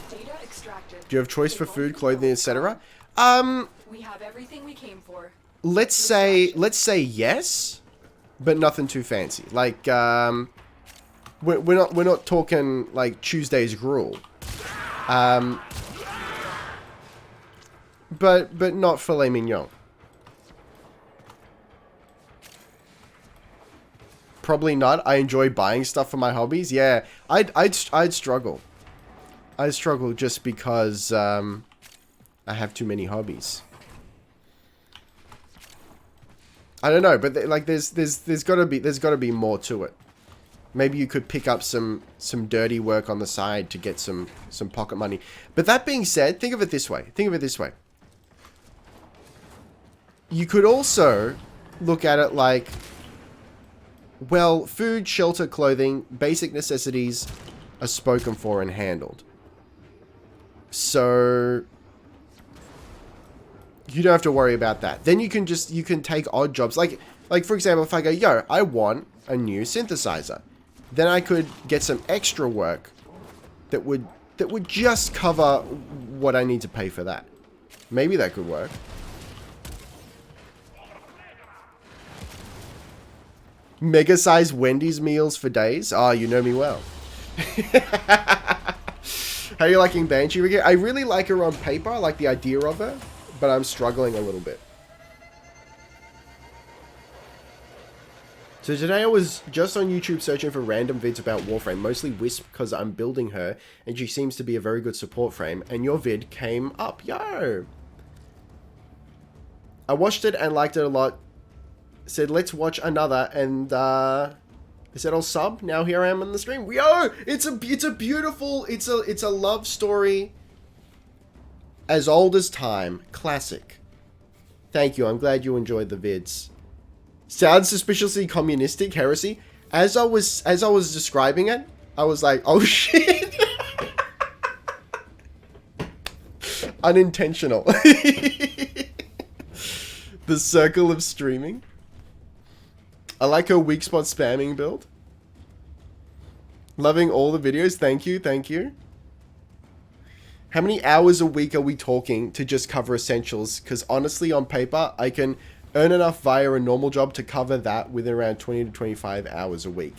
Data extracted. Do you have choice for food, clothing, etc.? We have everything we came for. Let's say yes, but nothing too fancy. Like we're not talking like Tuesday's gruel. But not filet mignon. Probably not. I enjoy buying stuff for my hobbies. Yeah, I'd struggle. I struggle just because I have too many hobbies. I don't know, but like there's gotta be more to it. Maybe you could pick up some dirty work on the side to get some pocket money. But that being said, think of it this way. You could also look at it like, well, food, shelter, clothing, basic necessities are spoken for and handled. So you don't have to worry about that. Then you can take odd jobs. Like for example, if I go, yo, I want a new synthesizer, then I could get some extra work that would just cover what I need to pay for that. Maybe that could work. Mega-sized Wendy's meals for days? Ah, you know me well. How are you liking Banshee, Ricky? I really like her on paper. I like the idea of her, but I'm struggling a little bit. So today I was just on YouTube searching for random vids about Warframe, mostly Wisp because I'm building her, and she seems to be a very good support frame, and your vid came up. Yo! I watched it and liked it a lot. Said, let's watch another, and I said I'll sub. Now here I am on the stream. Yo! It's a beautiful, it's a love story as old as time. Classic. Thank you. I'm glad you enjoyed the vids. Sounds suspiciously communistic, heresy. As I was describing it, I was like, oh shit. Unintentional. The circle of streaming. I like her weak spot spamming build. Loving all the videos. Thank you. Thank you. How many hours a week are we talking to just cover essentials? Because honestly, on paper, I can earn enough via a normal job to cover that within around 20 to 25 hours a week.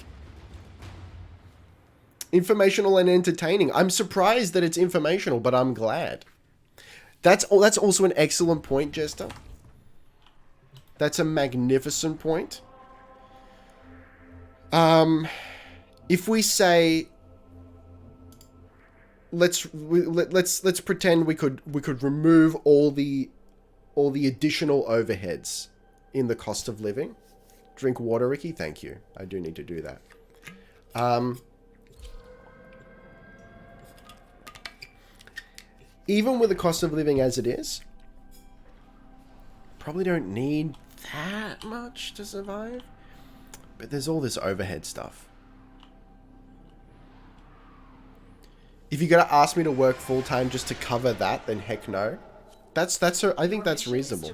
Informational and entertaining. I'm surprised that it's informational, but I'm glad. That's also an excellent point, Jester. That's a magnificent point. If we say, let's pretend we could remove all the additional overheads in the cost of living. Drink water, Ricky. Thank you. I do need to do that. Even with the cost of living as it is, probably don't need that much to survive. But there's all this overhead stuff. If you're gonna ask me to work full time just to cover that, then heck no. I think that's reasonable.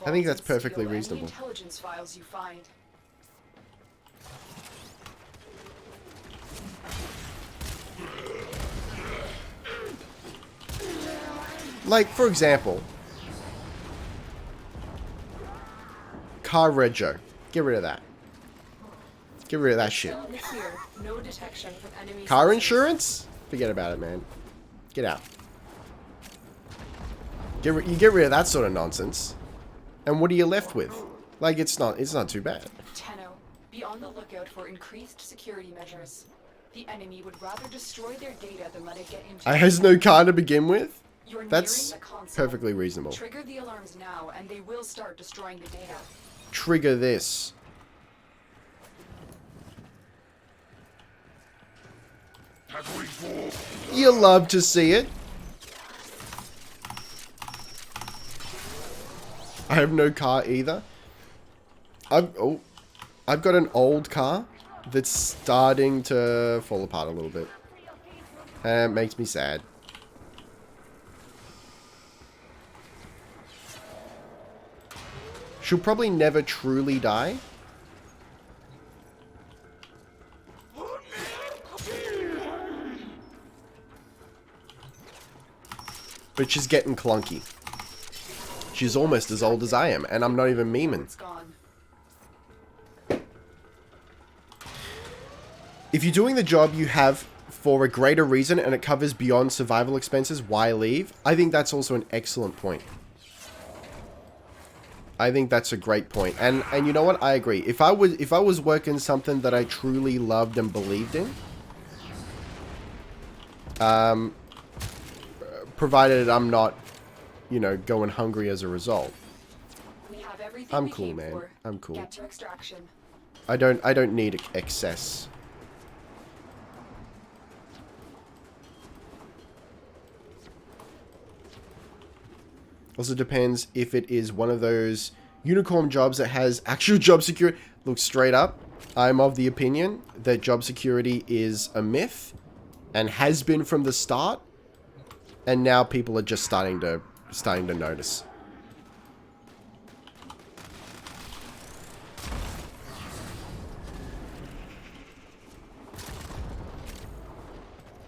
I think that's perfectly reasonable. Intelligence files you find. Like, for example, car rego. Get rid of that. Get rid of that shit. No detection from enemy Car sensors. insurance? Forget about it, man. Get out. You get rid of that sort of nonsense, and what are you left with? Like, it's not too bad. Tenno, be on the lookout for increased security measures. The enemy would rather destroy their data than let it get into. I has no car to begin with. You're That's nearing the console. perfectly reasonable. Trigger the alarms now, and they will start destroying the data. Trigger this. You love to see it. I have no car either. I've got an old car that's starting to fall apart a little bit. And it makes me sad. She'll probably never truly die. But she's getting clunky. She's almost as old as I am, and I'm not even memeing. It's gone. If you're doing the job you have for a greater reason and it covers beyond survival expenses, why leave? I think that's also an excellent point. I think that's a great point. And you know what? I agree. If I was working something that I truly loved and believed in, provided I'm not, you know, going hungry as a result. We have everything I'm we cool, came man. for. I'm cool. Get to extraction. I don't need excess. Also depends if it is one of those unicorn jobs that has actual job security. Look, straight up, I'm of the opinion that job security is a myth and has been from the start, and now people are just starting to notice.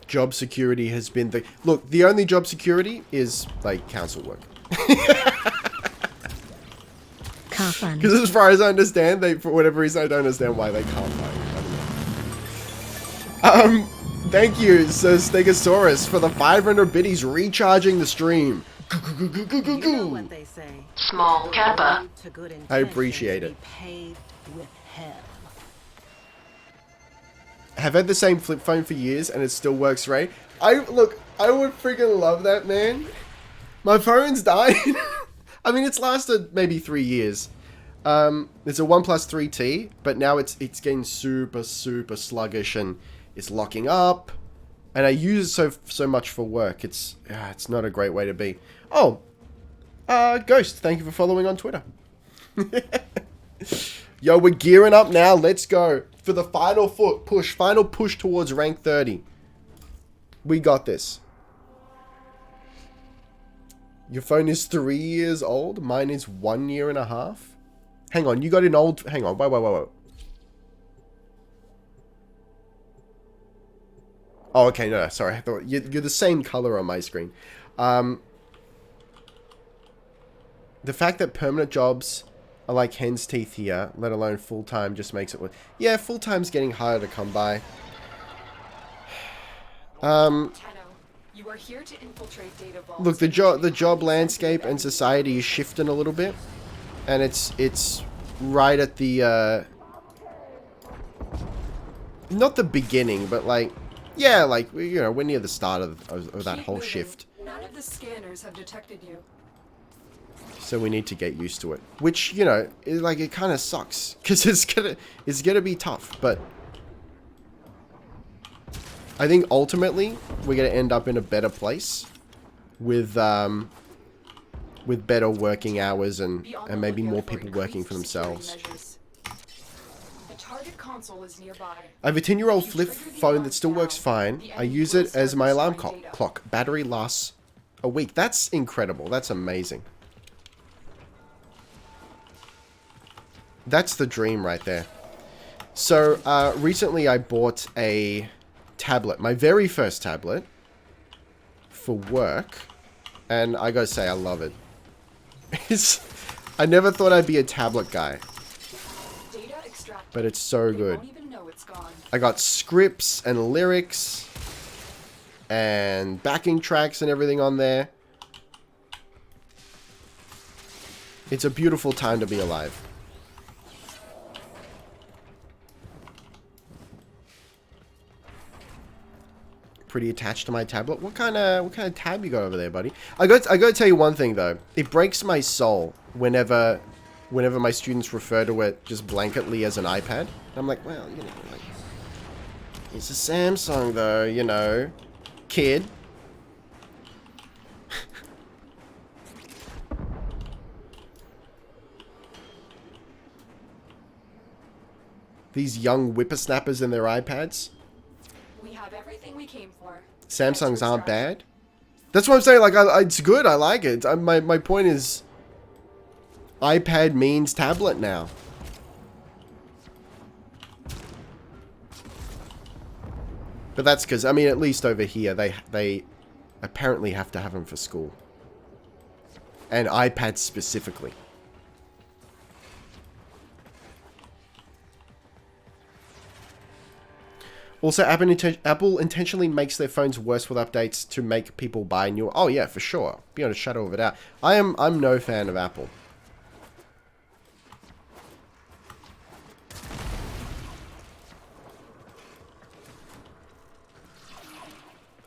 Job security has been the... Look, the only job security is, like, council work. Car fun. Because as far as I understand, for whatever reason, I don't understand why they can't find it. I don't know. Thank you, Sir Stegosaurus, for the 500 biddies recharging the stream. You know what they say. Small Kappa. To good I appreciate it. intentions be paved with hell. Have had the same flip phone for years and it still works right. I would freaking love that, man. My phone's died. I mean, it's lasted maybe 3 years. It's a OnePlus 3T, but now it's getting super sluggish and it's locking up. And I use it so much for work. It's not a great way to be. Oh, Ghost, thank you for following on Twitter. Yo, we're gearing up now. Let's go for the final push towards rank 30. We got this. Your phone is 3 years old. Mine is 1.5 years. Hang on, you got an old... Hang on, wait. Oh, okay, no, sorry. I thought you're the same color on my screen. The fact that permanent jobs are like hen's teeth here, let alone full-time, just makes it... Yeah, full-time's getting harder to come by. Tenno, you are here to infiltrate data vaults. Look, the job landscape and society is shifting a little bit, and it's right at the not the beginning, but like, yeah, like, you know, we're near the start of that Keep whole moving. shift. None of the scanners have detected you. So we need to get used to it, which, you know, it kind of sucks because it's gonna be tough, but I think ultimately we're gonna end up in a better place with better working hours and maybe more people working for themselves. The target console is nearby. I have a 10-year-old flip phone that still works fine. I use it as my alarm clock. Battery lasts a week. That's incredible. That's amazing. That's the dream right there. So, recently I bought a tablet. My very first tablet. For work. And I gotta say, I love it. I never thought I'd be a tablet guy. But it's so good. I got scripts and lyrics. And backing tracks and everything on there. It's a beautiful time to be alive. Pretty attached to my tablet. What kind of tab you got over there, buddy? I got to tell you one thing though. It breaks my soul whenever my students refer to it just blanketly as an iPad. I'm like, well, you know, like, it's a Samsung though, you know, kid. These young whippersnappers and their iPads. We have everything we came for. Samsungs aren't bad. That's what I'm saying. Like, it's good. I like it. My point is, iPad means tablet now. But that's because, I mean, at least over here, they apparently have to have them for school. And iPads specifically. Also, Apple intentionally makes their phones worse with updates to make people buy new. Oh yeah, for sure. Beyond a shadow of a doubt. I'm no fan of Apple.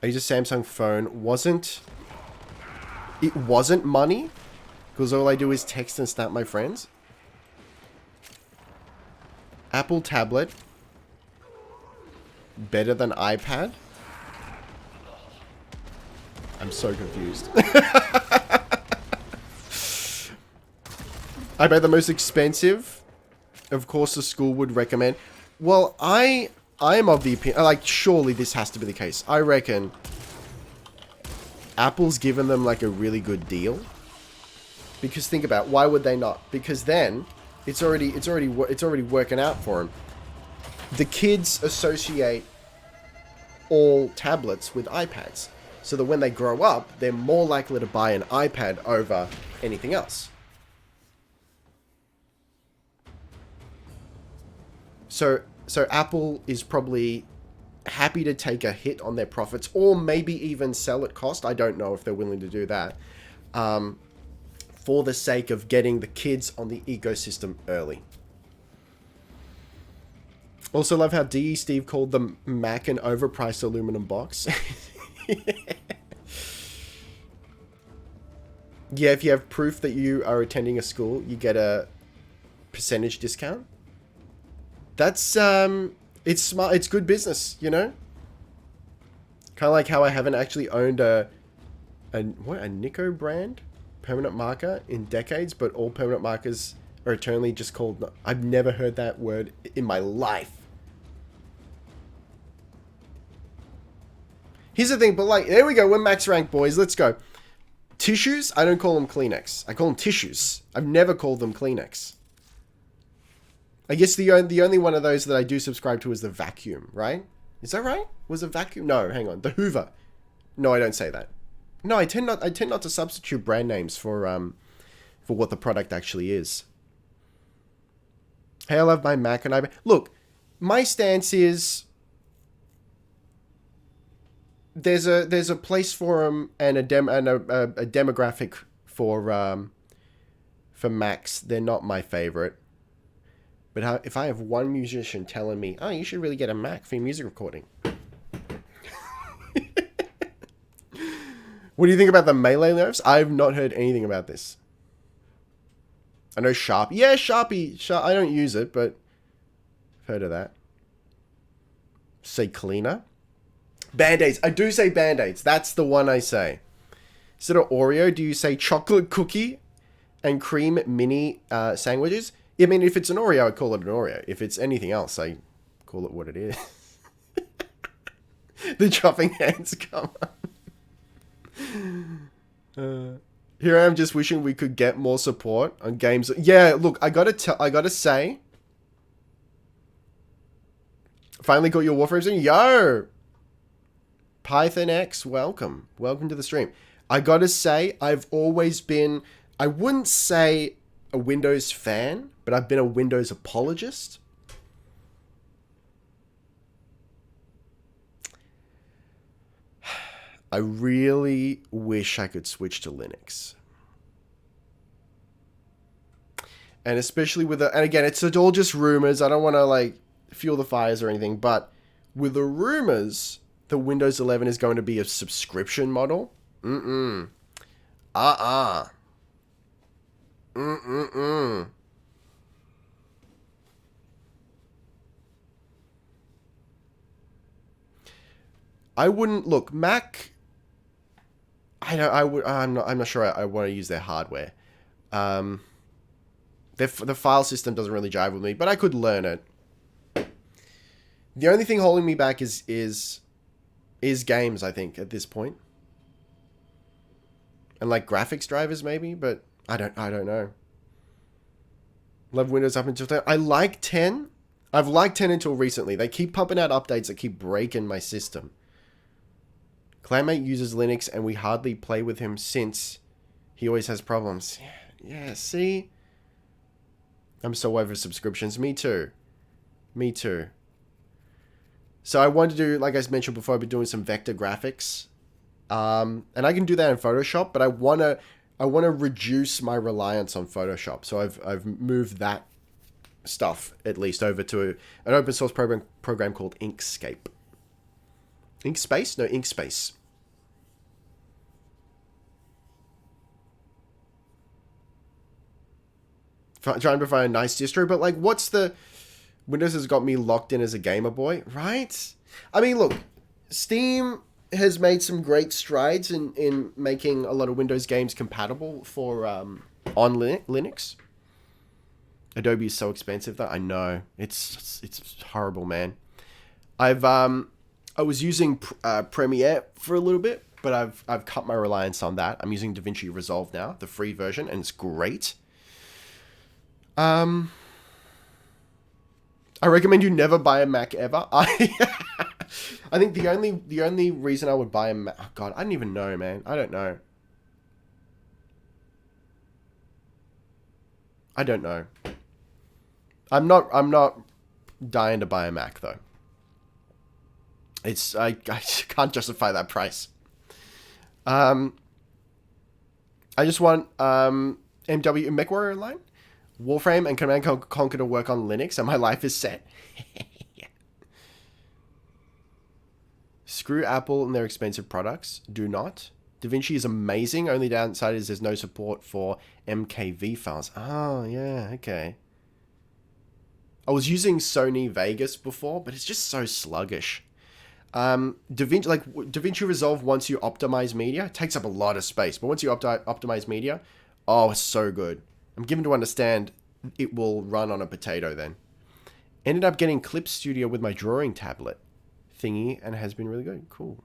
I use a Samsung phone. It wasn't money, because all I do is text and snap my friends. Apple tablet. Better than iPad? I'm so confused. iPad the most expensive? Of course the school would recommend. Well, I am of the opinion, like, surely this has to be the case. I reckon Apple's given them like a really good deal. Because think about it, why would they not? Because then it's already working out for them. The kids associate all tablets with iPads. So that when they grow up, they're more likely to buy an iPad over anything else. So Apple is probably happy to take a hit on their profits, or maybe even sell at cost. I don't know if they're willing to do that. For the sake of getting the kids on the ecosystem early. Also love how DE Steve called the Mac an overpriced aluminum box. Yeah, if you have proof that you are attending a school, you get a percentage discount. That's, it's smart, it's good business, you know? Kind of like how I haven't actually owned a Nico brand permanent marker in decades, but all permanent markers are eternally just called... I've never heard that word in my life. Here's the thing, but like, there we go, we're max rank, boys, let's go. Tissues, I don't call them Kleenex. I call them tissues. I've never called them Kleenex. I guess the only one of those that I do subscribe to is the vacuum, right? Is that right? Was it vacuum? No, hang on. The Hoover. No, I don't say that. No, I tend not to substitute brand names for what the product actually is. Hey, I love my Mac and iPad. Look, my stance is there's a place for them and a demographic for Macs. They're not my favorite. But if I have one musician telling me, oh, you should really get a Mac for your music recording. What do you think about the Melee nerfs? I've not heard anything about this. I know Sharpie. Yeah, Sharpie. I don't use it, but I've heard of that. Say cleaner. Band-Aids. I do say Band-Aids. That's the one I say. Instead of Oreo, do you say chocolate cookie and cream mini sandwiches? I mean, if it's an Oreo, I call it an Oreo. If it's anything else, I Call it what it is. The dropping hands come on. Here I am just wishing we could get more support on games. Yeah, look, I gotta say, finally got your Warframe soon. Yo! Python X, welcome. Welcome to the stream. I gotta say, I've always been, I wouldn't say a Windows fan, but I've been a Windows apologist. I really wish I could switch to Linux. And especially with the, and again, it's all just rumors. I don't want to like fuel the fires or anything, but with the rumors that Windows 11 is going to be a subscription model, I wouldn't look Mac. I'm not sure I want to use their hardware. The file system doesn't really jive with me, but I could learn it. The only thing holding me back is games, I think, at this point. And like graphics drivers maybe, but I don't know. Love Windows up until 10. I like 10. I've liked 10 until recently. They keep pumping out updates that keep breaking my system. Clanmate uses Linux and we hardly play with him since he always has problems. Yeah, see? I'm so over subscriptions. Me too. Me too. So I wanted to do, like I mentioned before, I've been doing some vector graphics. And I can do that in Photoshop, but I wanna reduce my reliance on Photoshop. So I've moved that stuff at least over to an open source program called Inkscape. Inkspace? No, Inkspace. Trying to find a nice distro, but like, what's the... Windows has got me locked in as a gamer boy, right? I mean, look, Steam has made some great strides in making a lot of Windows games compatible for on Linux. Adobe is so expensive, though. I know. It's horrible, man. I was using Premiere for a little bit, but I've cut my reliance on that. I'm using DaVinci Resolve now, the free version, and it's great. I recommend you never buy a Mac ever. I think the only reason I would buy a Mac... Oh God, I don't even know, man. I don't know. I don't know. I'm not dying to buy a Mac, though. I can't justify that price. I just want MW MechWarrior Online, Warframe, and Command Conquer to work on Linux, and my life is set. Yeah. Screw Apple and their expensive products. Do not. DaVinci is amazing. Only downside is there's no support for MKV files. Oh, yeah, okay. I was using Sony Vegas before, but it's just so sluggish. DaVinci Resolve, once you optimize media, it takes up a lot of space, but once you optimize media, oh, it's so good. I'm given to understand it will run on a potato then. Ended up getting Clip Studio with my drawing tablet thingy, and has been really good. Cool.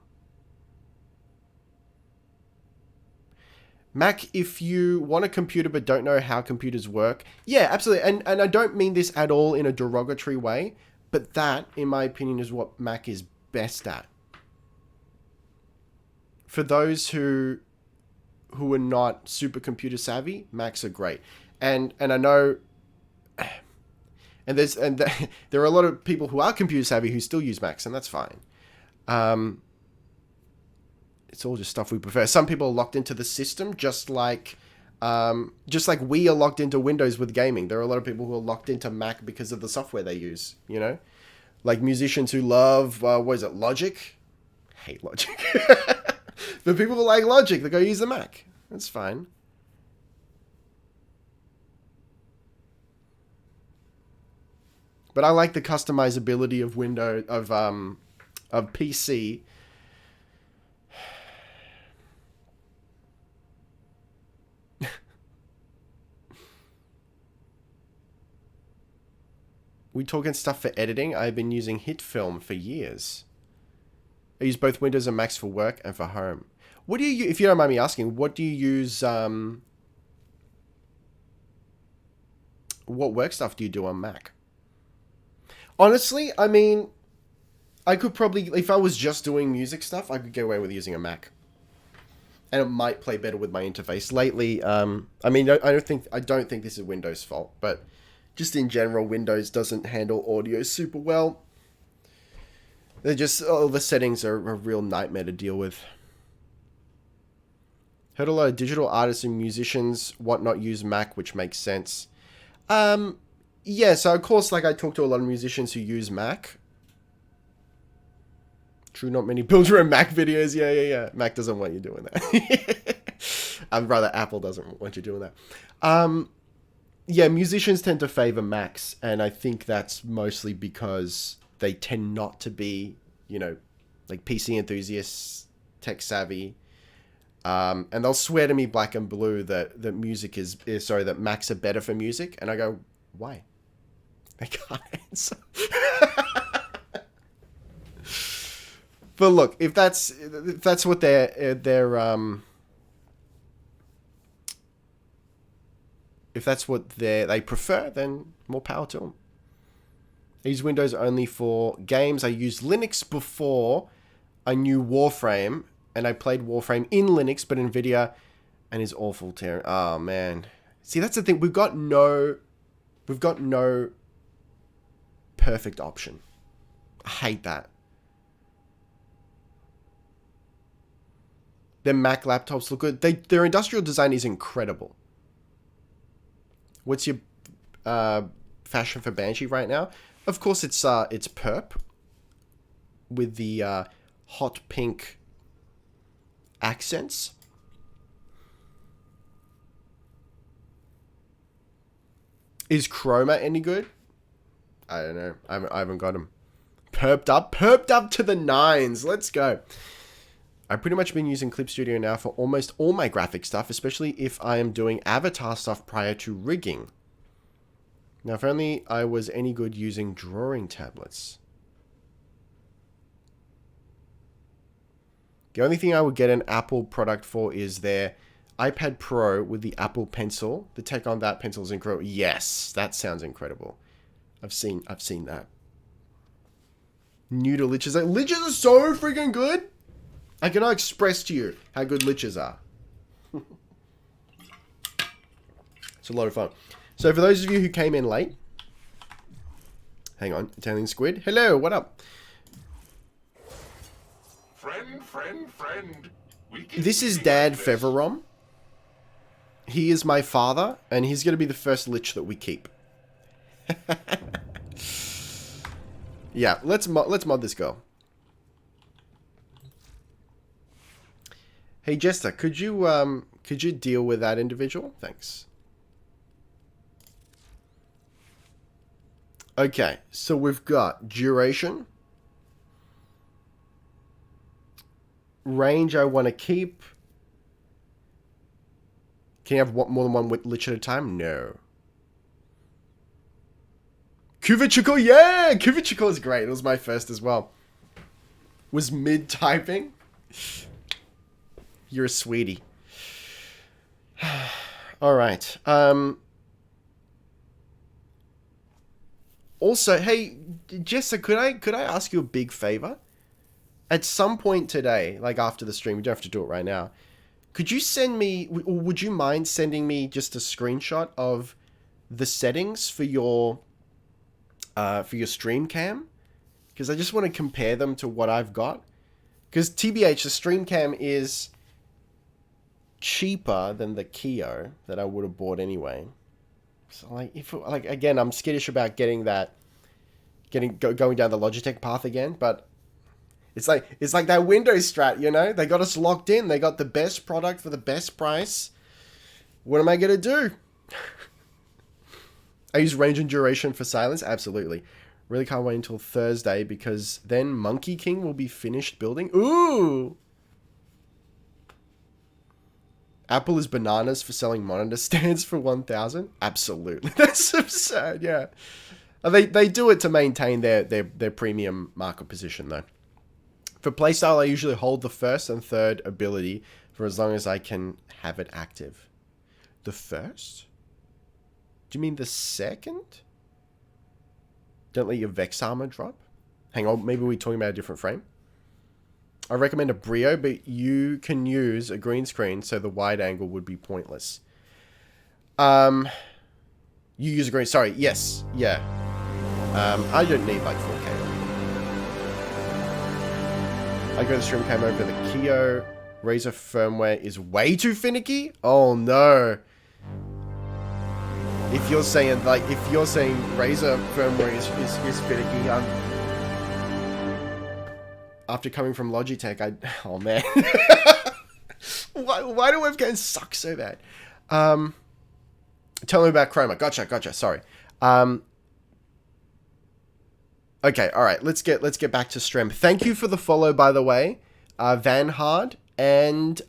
Mac, if you want a computer but don't know how computers work, yeah, absolutely. And I don't mean this at all in a derogatory way, but that, in my opinion, is what Mac is best at. For those who are not supercomputer savvy, Macs are great. And I know, and there are a lot of people who are computer savvy who still use Macs, and that's fine. It's all just stuff we prefer. Some people are locked into the system, just like we are locked into Windows with gaming. There are a lot of people who are locked into Mac because of the software they use, you know? Like musicians who love, Logic? Hate Logic. But people who like Logic, they go use the Mac. That's fine. But I like the customizability of Windows, of PC. We talking stuff for editing? I've been using HitFilm for years. I use both Windows and Macs for work and for home. What do you, if you don't mind me asking, what do you use, what work stuff do you do on Mac? Honestly, I mean, I could probably, if I was just doing music stuff, I could get away with using a Mac. And it might play better with my interface. Lately, I mean, I don't think this is Windows' fault, but just in general, Windows doesn't handle audio super well. They're just, all the settings are a real nightmare to deal with. Heard a lot of digital artists and musicians, whatnot, use Mac, which makes sense. Yeah, so of course, like I talk to a lot of musicians who use Mac. True, not many build your own Mac videos. Yeah. Mac doesn't want you doing that. Rather, Apple doesn't want you doing that. Yeah, musicians tend to favor Macs, and I think that's mostly because they tend not to be, you know, like PC enthusiasts, tech savvy. And they'll swear to me black and blue that music that Macs are better for music. And I go, why? I can't answer. But look, if that's what if that's what they prefer, then more power to them. I use Windows only for games. I used Linux before I knew Warframe, and I played Warframe in Linux, but NVIDIA, and is awful. Oh man, see, that's the thing. We've got no perfect option. I hate that. Their Mac laptops look good. Their industrial design is incredible. What's your fashion for Banshee right now? Of course, it's perp with the hot pink accents. Is Chroma any good? I don't know. I haven't got him. Perped up to the nines. Let's go. I've pretty much been using Clip Studio now for almost all my graphic stuff, especially if I am doing avatar stuff prior to rigging. Now, if only I was any good using drawing tablets. The only thing I would get an Apple product for is their iPad Pro with the Apple Pencil. The tech on that pencil is incredible. Yes, that sounds incredible. I've seen that. New to liches. Liches are so freaking good. I cannot express to you how good liches are. It's a lot of fun. So for those of you who came in late, hang on, Italian Squid. Hello, what up? Friend. This is Dad Feverom. He is my father, and he's going to be the first lich that we keep. Yeah, let's mod this girl. Hey Jester, could you deal with that individual? Thanks. Okay, so we've got duration. Range I want to keep. Can you have more than one lich at a time? No. Kuvichiko, yeah! Kuvichiko is great. It was my first as well. Was mid-typing. You're a sweetie. Alright. Also, hey, Jessa, could I ask you a big favor? At some point today, like after the stream, you don't have to do it right now. Could you send me, or would you mind sending me just a screenshot of the settings for your stream cam? Because I just want to compare them to what I've got. Because TBH, the stream cam is cheaper than the Keo that I would have bought anyway. So again, I'm skittish about going down the Logitech path again, but it's like that Windows strat, you know? They got us locked in. They got the best product for the best price. What am I going to do? I use range and duration for silence. Absolutely. Really can't wait until Thursday because then Monkey King will be finished building. Ooh! Apple is bananas for selling monitor stands for 1,000. Absolutely. That's absurd, yeah. They do it to maintain their premium market position, though. For playstyle, I usually hold the first and third ability for as long as I can have it active. The first? Do you mean the second? Don't let your Vex armor drop? Hang on, maybe we're talking about a different frame. I recommend a Brio, but you can use a green screen, so the wide angle would be pointless. You use a green... Sorry, yes. Yeah. I don't need, like, 4K. I got the stream cam over the Keo. Razer firmware is way too finicky? Oh, no. If you're saying, Razer firmware is finicky, after coming from Logitech, oh man. why do webcams suck so bad? Tell me about Chroma. Gotcha, sorry. Okay, alright, let's get back to Strem. Thank you for the follow, by the way. Van Hard and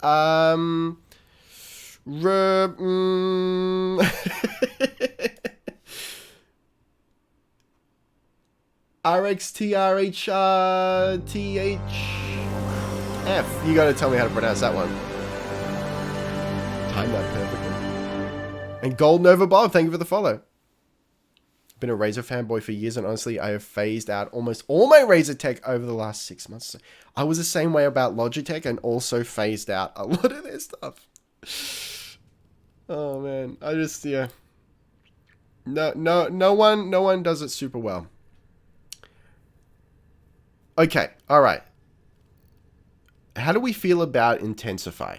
RXTRHTHF. You gotta tell me how to pronounce that one. Timed that perfectly. And Gold Nova Bob, thank you for the follow. Been a Razer fanboy for years, and honestly, I have phased out almost all my Razer tech over the last 6 months. I was the same way about Logitech, and also phased out a lot of their stuff. Oh man, I just no one does it super well. Okay, all right. How do we feel about Intensify?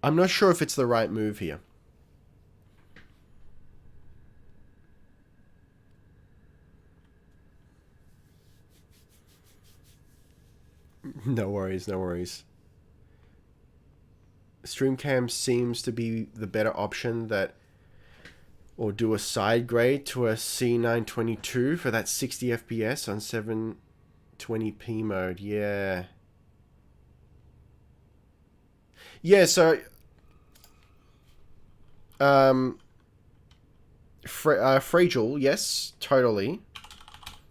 I'm not sure if it's the right move here. No worries, no worries. Streamcam seems to be the better option or do a side grade to a C922 for that 60 FPS on 720p mode. Yeah. Yeah, so fragile, yes, totally.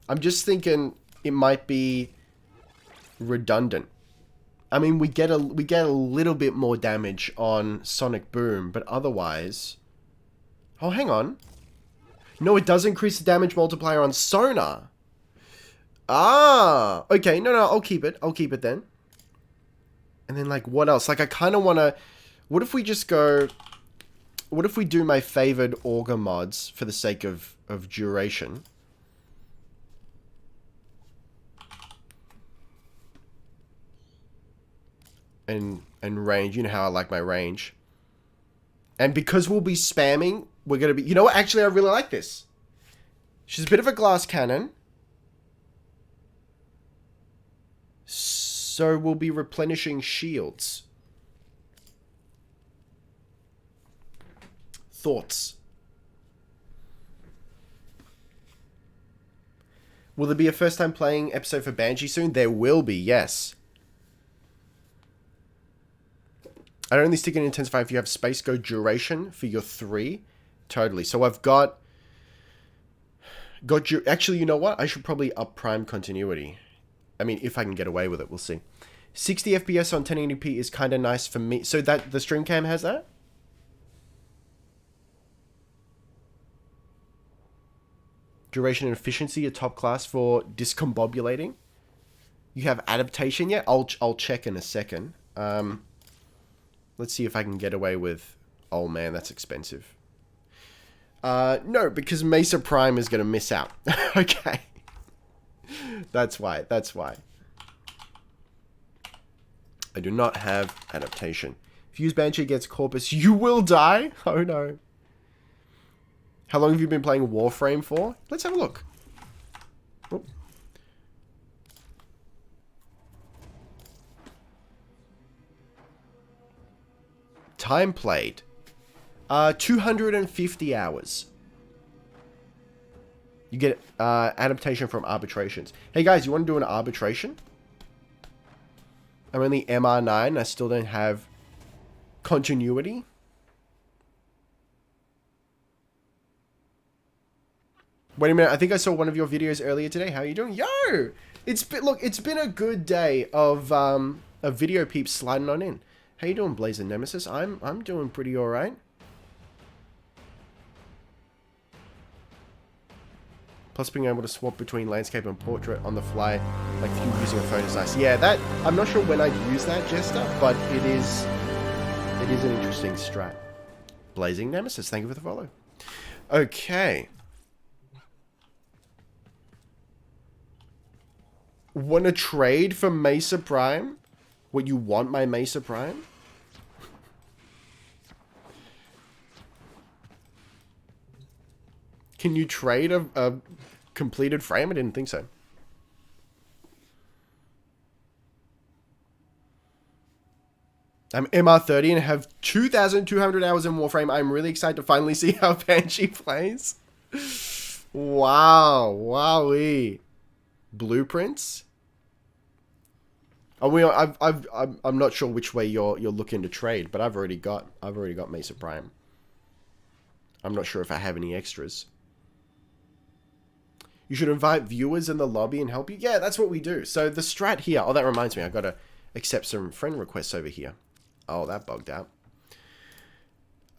I'm just thinking it might be redundant. I mean, we get a little bit more damage on Sonic Boom, but otherwise... Oh, hang on. No, it does increase the damage multiplier on Sonar. Ah, okay. No, I'll keep it. I'll keep it then. And then, like, what else? Like, I kind of want to... What if we just go... What if we do my favored Augur mods for the sake of duration? And range. You know how I like my range. And because we'll be spamming, we're going to be... You know what? Actually, I really like this. She's a bit of a glass cannon. So we'll be replenishing shields. Thoughts? Will there be a first time playing episode for Banshee soon? There will be, yes. I'd only stick in Intensify if you have Space Go duration for your 3. Totally. So I've got actually, you know what? I should probably up Prime continuity. I mean, if I can get away with it, we'll see. 60 FPS on 1080p is kind of nice for me. So that the stream cam has that? Duration and efficiency are top class for discombobulating. You have adaptation yet? I'll check in a second. Let's see if I can get away with... Oh man, that's expensive. No, because Mesa Prime is going to miss out. Okay. That's why. I do not have adaptation. If you use Banshee against Corpus, you will die? Oh no. How long have you been playing Warframe for? Let's have a look. Oh. Time played. 250 hours. You get adaptation from arbitrations. Hey guys, you want to do an arbitration? I'm only MR9. I still don't have continuity. Wait a minute, I think I saw one of your videos earlier today. How are you doing? Yo! It's been a good day of video peeps sliding on in. How you doing, Blazer Nemesis? I'm doing pretty alright. Plus being able to swap between landscape and portrait on the fly, like if you're using a phone, is nice. Yeah, that I'm not sure when I'd use that, Jester, but it is an interesting strat. Blazing Nemesis, thank you for the follow. Okay. Want to trade for Mesa Prime? What, you want my Mesa Prime? Can you trade a completed frame? I didn't think so. I'm MR30 and have 2,200 hours in Warframe. I'm really excited to finally see how Banshee plays. Wow. Wowee. Blueprints? I'm not sure which way you're looking to trade, but I've already got Mesa Prime. I'm not sure if I have any extras. You should invite viewers in the lobby and help you. Yeah, that's what we do. So the strat here. Oh, that reminds me. I got to accept some friend requests over here. Oh, that bugged out.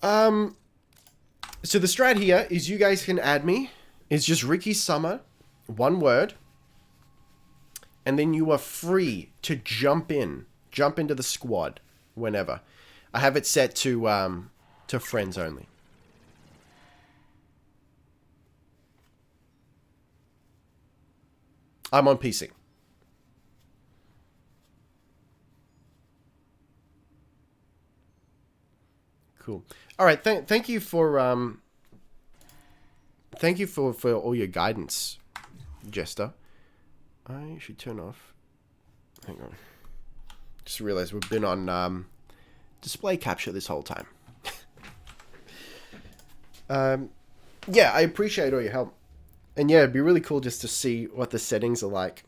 So the strat here is you guys can add me. It's just Ricky Summer, one word. And then you are free to jump into the squad whenever. I have it set to friends only. I'm on PC. Cool. All right. Thank you for all your guidance, Jester. I should turn off. Hang on. Just realized we've been on display capture this whole time. Yeah, I appreciate all your help. And yeah, it'd be really cool just to see what the settings are like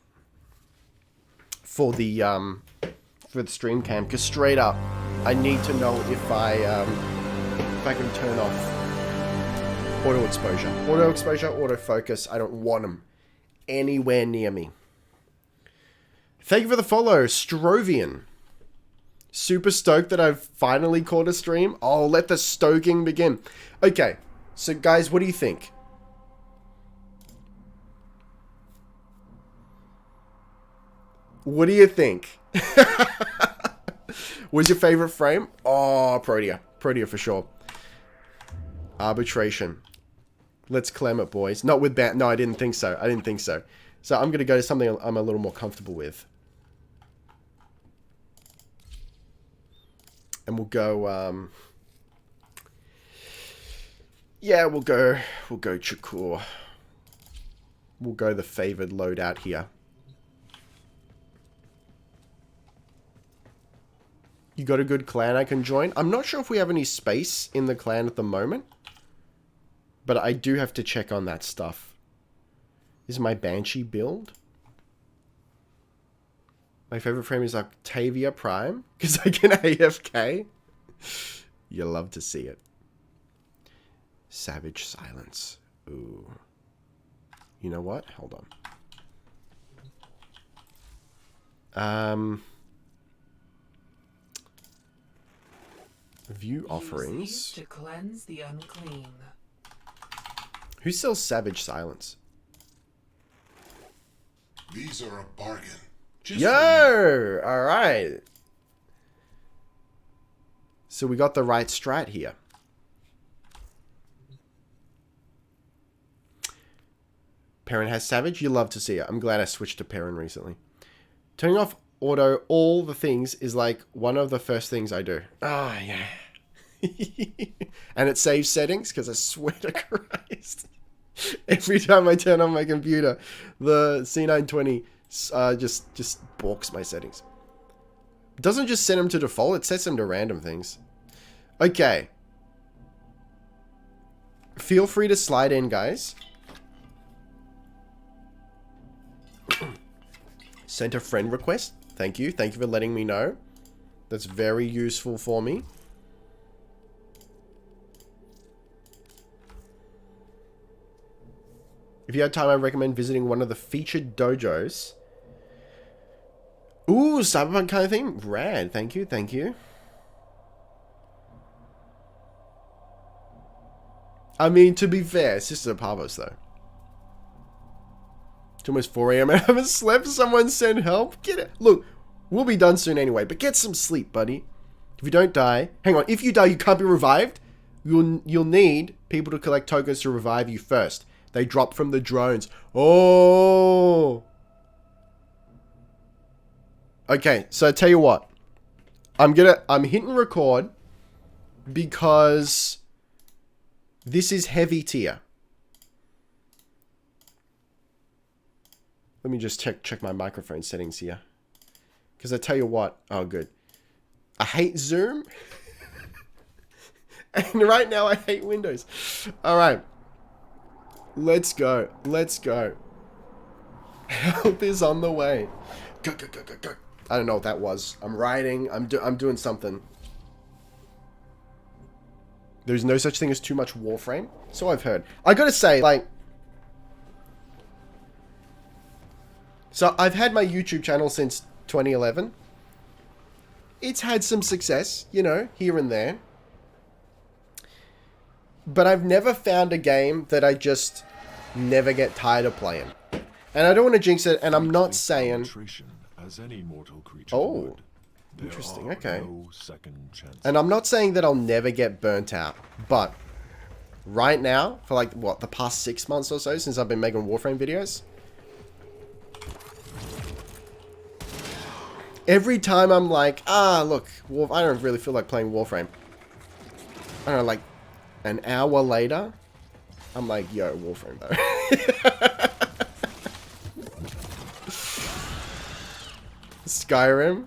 for the stream cam. Because straight up, I need to know if I can turn off auto exposure, auto focus. I don't want them anywhere near me. Thank you for the follow, Strovian. Super stoked that I've finally caught a stream. Oh, let the stoking begin. Okay, so guys, what do you think? What do you think? What's your favorite frame? Oh, Protea. Protea for sure. Arbitration. Let's clam it, boys. Not with ban. No, I didn't think so. I didn't think so. So I'm going to go to something I'm a little more comfortable with. And we'll go, yeah, we'll go Chakur. We'll go the favored loadout here. You got a good clan I can join? I'm not sure if we have any space in the clan at the moment. But I do have to check on that stuff. This is my Banshee build. My favorite frame is Octavia Prime. Because I can AFK. You love to see it. Savage Silence. Ooh. You know what? Hold on. View offerings. To cleanse the unclean. Who sells Savage Silence? These are a bargain. Yo! Alright. So we got the right strat here. Perrin has Savage. You love to see it. I'm glad I switched to Perrin recently. Turning off auto all the things is like one of the first things I do. Ah, yeah. And it saves settings because I swear to Christ. Every time I turn on my computer, the C920 just balks my settings. It doesn't just set them to default, it sets them to random things. Okay. Feel free to slide in, guys. Sent a friend request. Thank you. Thank you for letting me know. That's very useful for me. you had time, I recommend visiting one of the featured dojos. Ooh, cyberpunk kind of thing? Rad. Thank you, thank you. I mean, to be fair, Sister Pavos, though. It's almost 4 a.m. I haven't slept. Someone send help. Get it. Look, we'll be done soon anyway, but get some sleep, buddy. If you don't die... Hang on, if you die, you can't be revived. You'll need people to collect tokens to revive you first. They drop from the drones. Oh! Okay, so I tell you what. I'm hitting record because this is heavy tier. Let me just check my microphone settings here. Because I tell you what. Oh, good. I hate Zoom. And right now I hate Windows. Alright. Let's go. Let's go. Help is on the way. Go, go, go, go, go. I don't know what that was. I'm writing. I'm doing something. There's no such thing as too much Warframe. So I've heard. I gotta say, like... So I've had my YouTube channel since 2011. It's had some success, you know, here and there. But I've never found a game that I just never get tired of playing. And I don't want to jinx it, and I'm not saying... As any mortal creature Oh, would, interesting, okay. no second chances. And I'm not saying that I'll never get burnt out, but right now, for like, what, the past 6 months or so, since I've been making Warframe videos, every time I'm like, look, I don't really feel like playing Warframe. I don't know, like, an hour later, I'm like, yo, Warframe, though. Skyrim?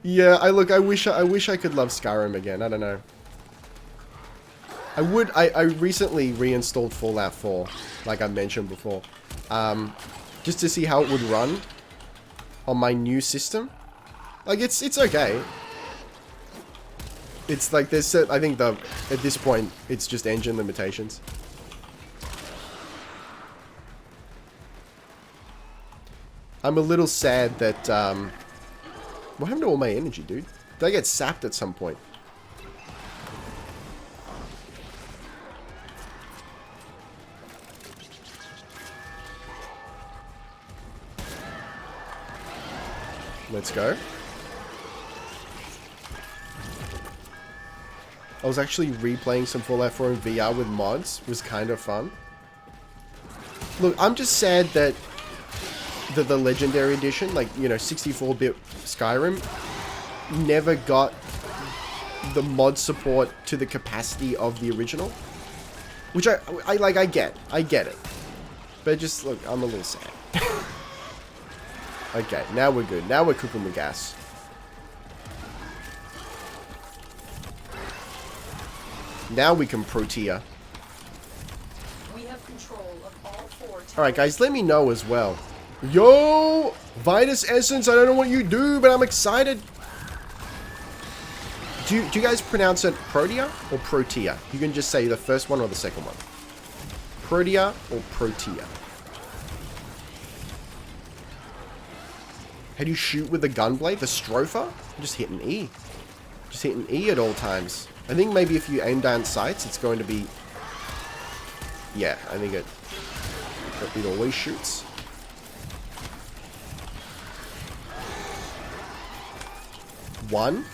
Yeah, I wish I could love Skyrim again. I don't know. I recently reinstalled Fallout 4, like I mentioned before. Just to see how it would run on my new system. Like, it's okay. It's like, I think at this point, it's just engine limitations. I'm a little sad that, what happened to all my energy, dude? Did I get sapped at some point? Let's go. I was actually replaying some Fallout 4 in VR with mods. It was kind of fun. Look, I'm just sad that the Legendary Edition, like, you know, 64-bit Skyrim, never got the mod support to the capacity of the original. Which I get it. But just, look, I'm a little sad. Okay, now we're good. Now we're cooking with gas. Now we can pro-tier. We have control of all 4 Alright, guys, let me know as well. Yo! Vitus Essence, I don't know what you do, but I'm excited. Do you guys pronounce it Protea or Protea? You can just say the first one or the second one. Protea or Protea? How do you shoot with the gunblade? The Stropher? Just hit an E. Just hit an E at all times. I think maybe if you aim down sights, it's going to be... Yeah, I think it always shoots. One.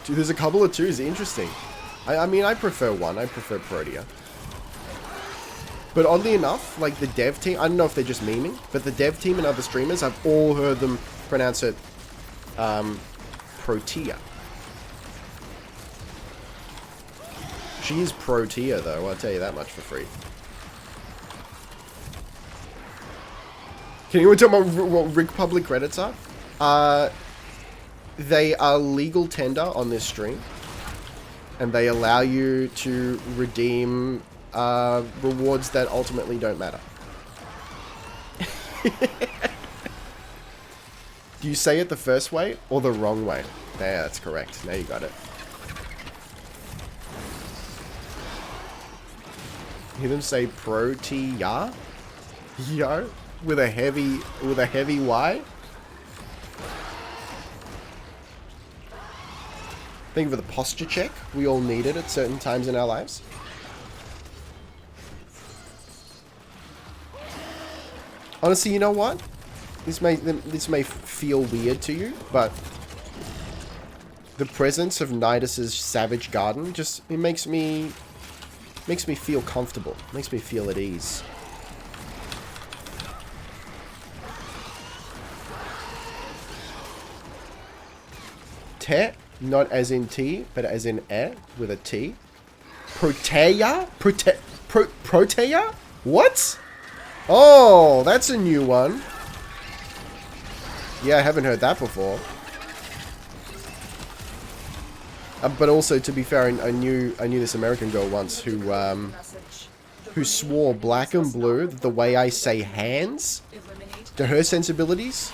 Dude, there's a couple of twos. Interesting. I mean, I prefer one. I prefer Protea. But oddly enough, like the dev team, I don't know if they're just memeing, but the dev team and other streamers, I've all heard them pronounce it Protea. She is Protea, though. I'll tell you that much for free. Can anyone tell me what Rig Public credits are? They are legal tender on this stream. And they allow you to redeem rewards that ultimately don't matter. Do you say it the first way or the wrong way? Yeah, that's correct. Now you got it. Hear them say Protea? Yo, with a heavy Y. Thank you for the posture check. We all need it at certain times in our lives. Honestly, you know what? This may feel weird to you, but the presence of Nidus's Savage Garden just it makes me feel comfortable. Makes me feel at ease. Te, not as in T, but as in E with a T. Protea? Protea? What? Oh, that's a new one. Yeah, I haven't heard that before. But also, to be fair, I knew this American girl once who swore black and blue that the way I say hands to her sensibilities,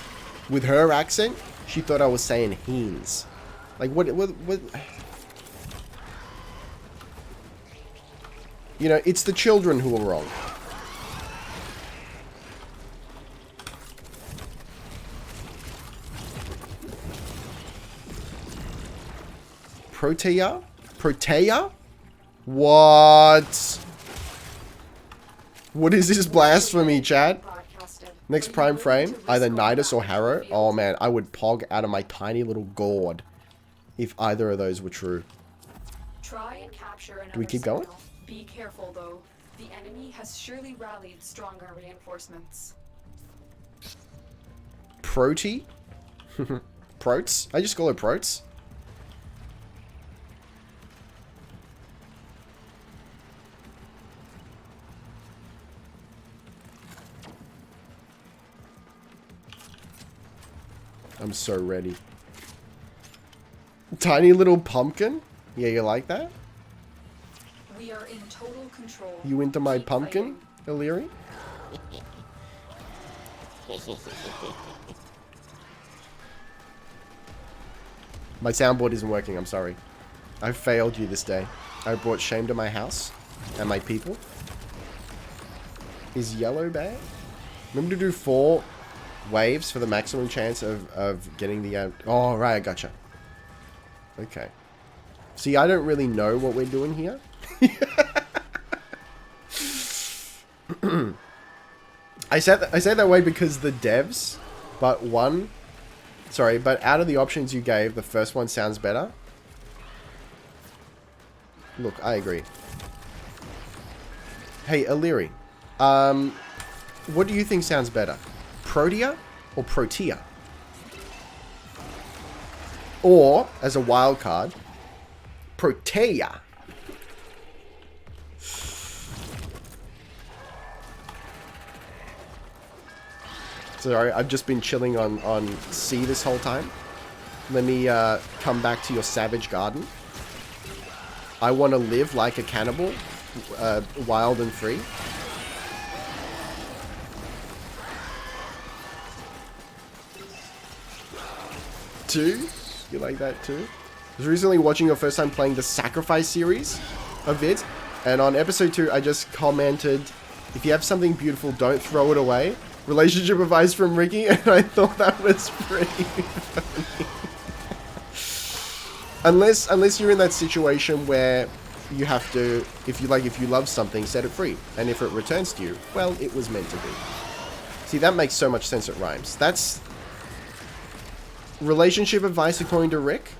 with her accent, she thought I was saying heens. Like what? You know, it's the children who are wrong. Protea? Protea? What? What is this blasphemy, chat? Next prime frame, either Nidus or Harrow. Oh man, I would pog out of my tiny little gourd if either of those were true. Try and capture another Do we keep going? signal. Be careful though. The enemy has surely rallied stronger reinforcements. Prote? Protes? I just call it Protes. I'm so ready. Tiny little pumpkin? Yeah, you like that? We are in total control. You into my Keep pumpkin, fighting. Illyri? My soundboard isn't working, I'm sorry. I failed you this day. I brought shame to my house and my people. Is yellow bad? Remember to do 4 waves for the maximum chance of getting the... oh, right, I gotcha. Okay. See, I don't really know what we're doing here. I said that way because the devs, but out of the options you gave, the first one sounds better. Look, I agree. Hey, Illyri, what do you think sounds better? Protea or Protea? Or, as a wild card, Protea. Sorry, I've just been chilling on C this whole time. Let me come back to your Savage Garden. I want to live like a cannibal, wild and free. Too? You like that too? I was recently watching your first time playing the Sacrifice series of vids, and on episode 2 I just commented, if you have something beautiful, don't throw it away. Relationship advice from Ricky, and I thought that was pretty funny. Unless you're in that situation where you have to, if you love something, set it free, and if it returns to you, well, it was meant to be. See, that makes so much sense. It rhymes. That's relationship advice according to Rick.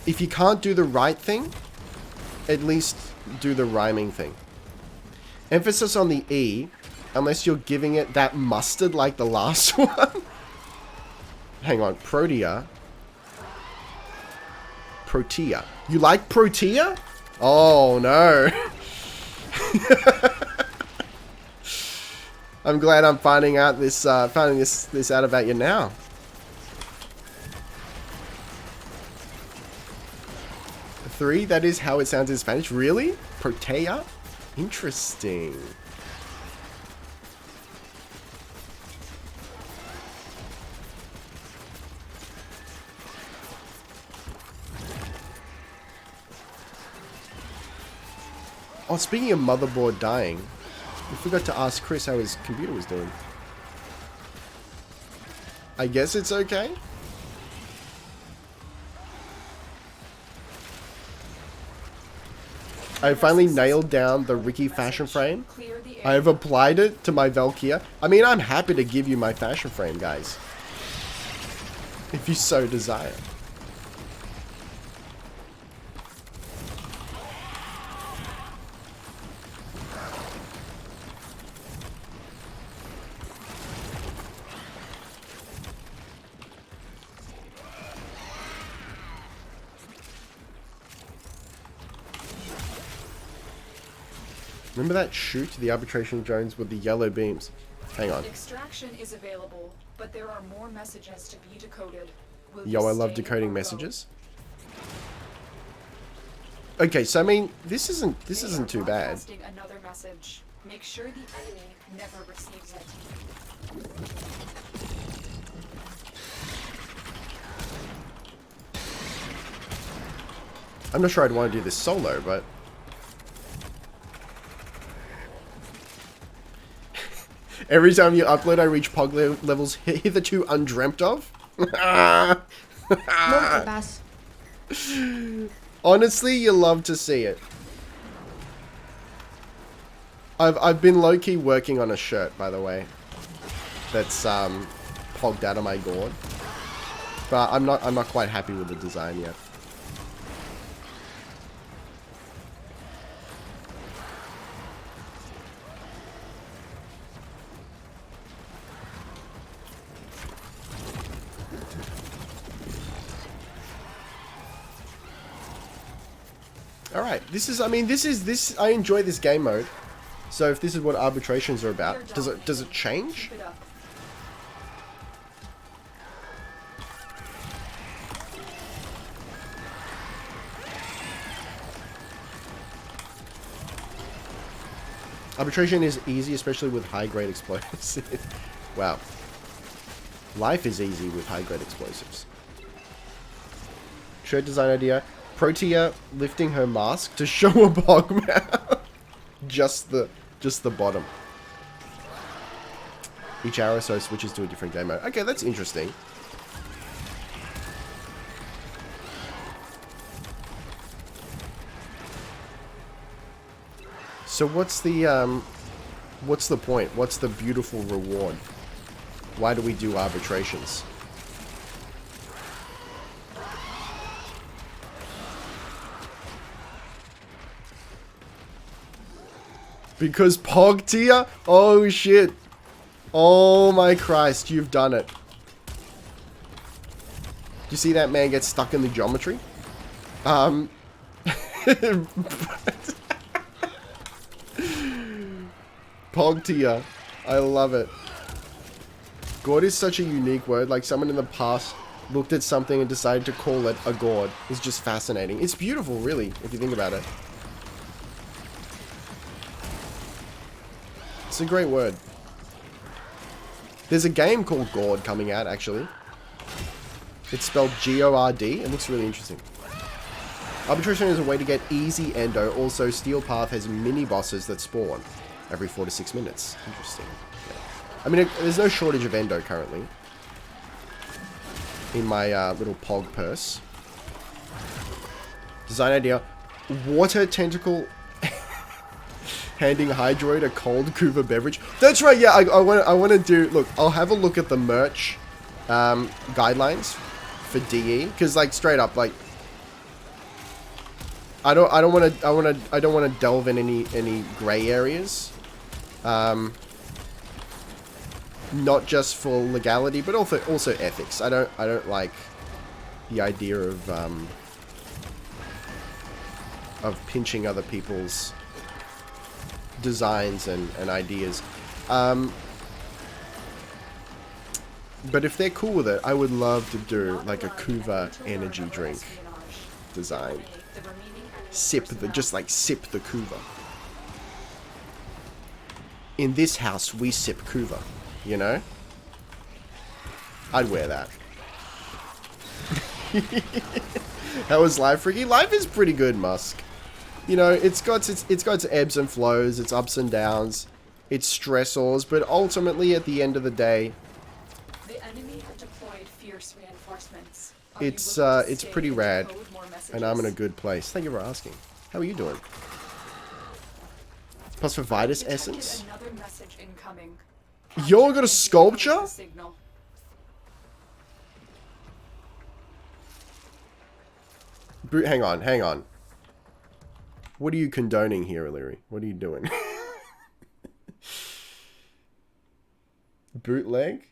If you can't do the right thing, at least do the rhyming thing. Emphasis on the E, unless you're giving it that mustard like the last one. Hang on, Protea. Protea. You like Protea? Oh no. I'm glad I'm finding this out about you now. Three, that is how it sounds in Spanish. Really? Protea? Interesting. Oh, speaking of motherboard dying, we forgot to ask Chris how his computer was doing. I guess it's okay. I finally nailed down the Ricky fashion frame. I have applied it to my Valkyria. I mean, I'm happy to give you my fashion frame, guys. If you so desire. Remember that shoot the arbitration drones with the yellow beams? Hang on. Extraction is available, but there are more messages to be decoded. Will Yo, you I love stay decoding or go? messages. Okay, so I mean, this isn't They are too bad. broadcasting another message. Make sure the enemy never receives it. I'm not sure I'd want to do this solo, but every time you upload, I reach Pog levels hitherto undreamt of. Honestly, you love to see it. I've been low-key working on a shirt, by the way, that's pogged out of my gourd, but I'm not quite happy with the design yet. Alright, I enjoy this game mode. So if this is what arbitrations are about, does it change? Keep it up. Arbitration is easy, especially with high-grade explosives. Wow. Life is easy with high-grade explosives. Shirt design idea. Protea lifting her mask to show a bog mouth. just the bottom. Each arrow so switches to a different game mode. Okay, that's interesting. So what's the point? What's the beautiful reward? Why do we do arbitrations? Because Pog tier? Oh shit. Oh my Christ, you've done it. You see that man get stuck in the geometry? Pog tier. I love it. Gourd is such a unique word. Like someone in the past looked at something and decided to call it a gourd. It's just fascinating. It's beautiful, really, if you think about it. It's a great word. There's a game called Gourd coming out, actually. It's spelled G-O-R-D. It looks really interesting. Arbitration is a way to get easy endo. Also, Steel Path has mini-bosses that spawn every 4 to 6 minutes. Interesting. Yeah. I mean, there's no shortage of endo currently in my little Pog purse. Design idea. Water tentacle handing Hydroid a cold Kuva beverage. That's right, yeah, I want to do... Look, I'll have a look at the merch guidelines for DE, because, like, straight up, like... I don't want to delve in any gray areas. Not just for legality, but also ethics. I don't like the idea of pinching other people's designs and ideas. But if they're cool with it, I would love to do like a Kuva energy drink design. Sip the Kuva. In this house, we sip Kuva. You know? I'd wear that. How was life, Ricky? Life is pretty good, Musk. You know, it's got its ebbs and flows, its ups and downs, its stressors, but ultimately at the end of the day, The enemy have deployed fierce reinforcements. it's pretty rad, and I'm in a good place. Thank you for asking. How are you doing? Plus for Vitus Essence. Another message incoming. You're got a sculpture? Signal. Hang on, hang on. What are you condoning here, Illyri? What are you doing? Bootleg?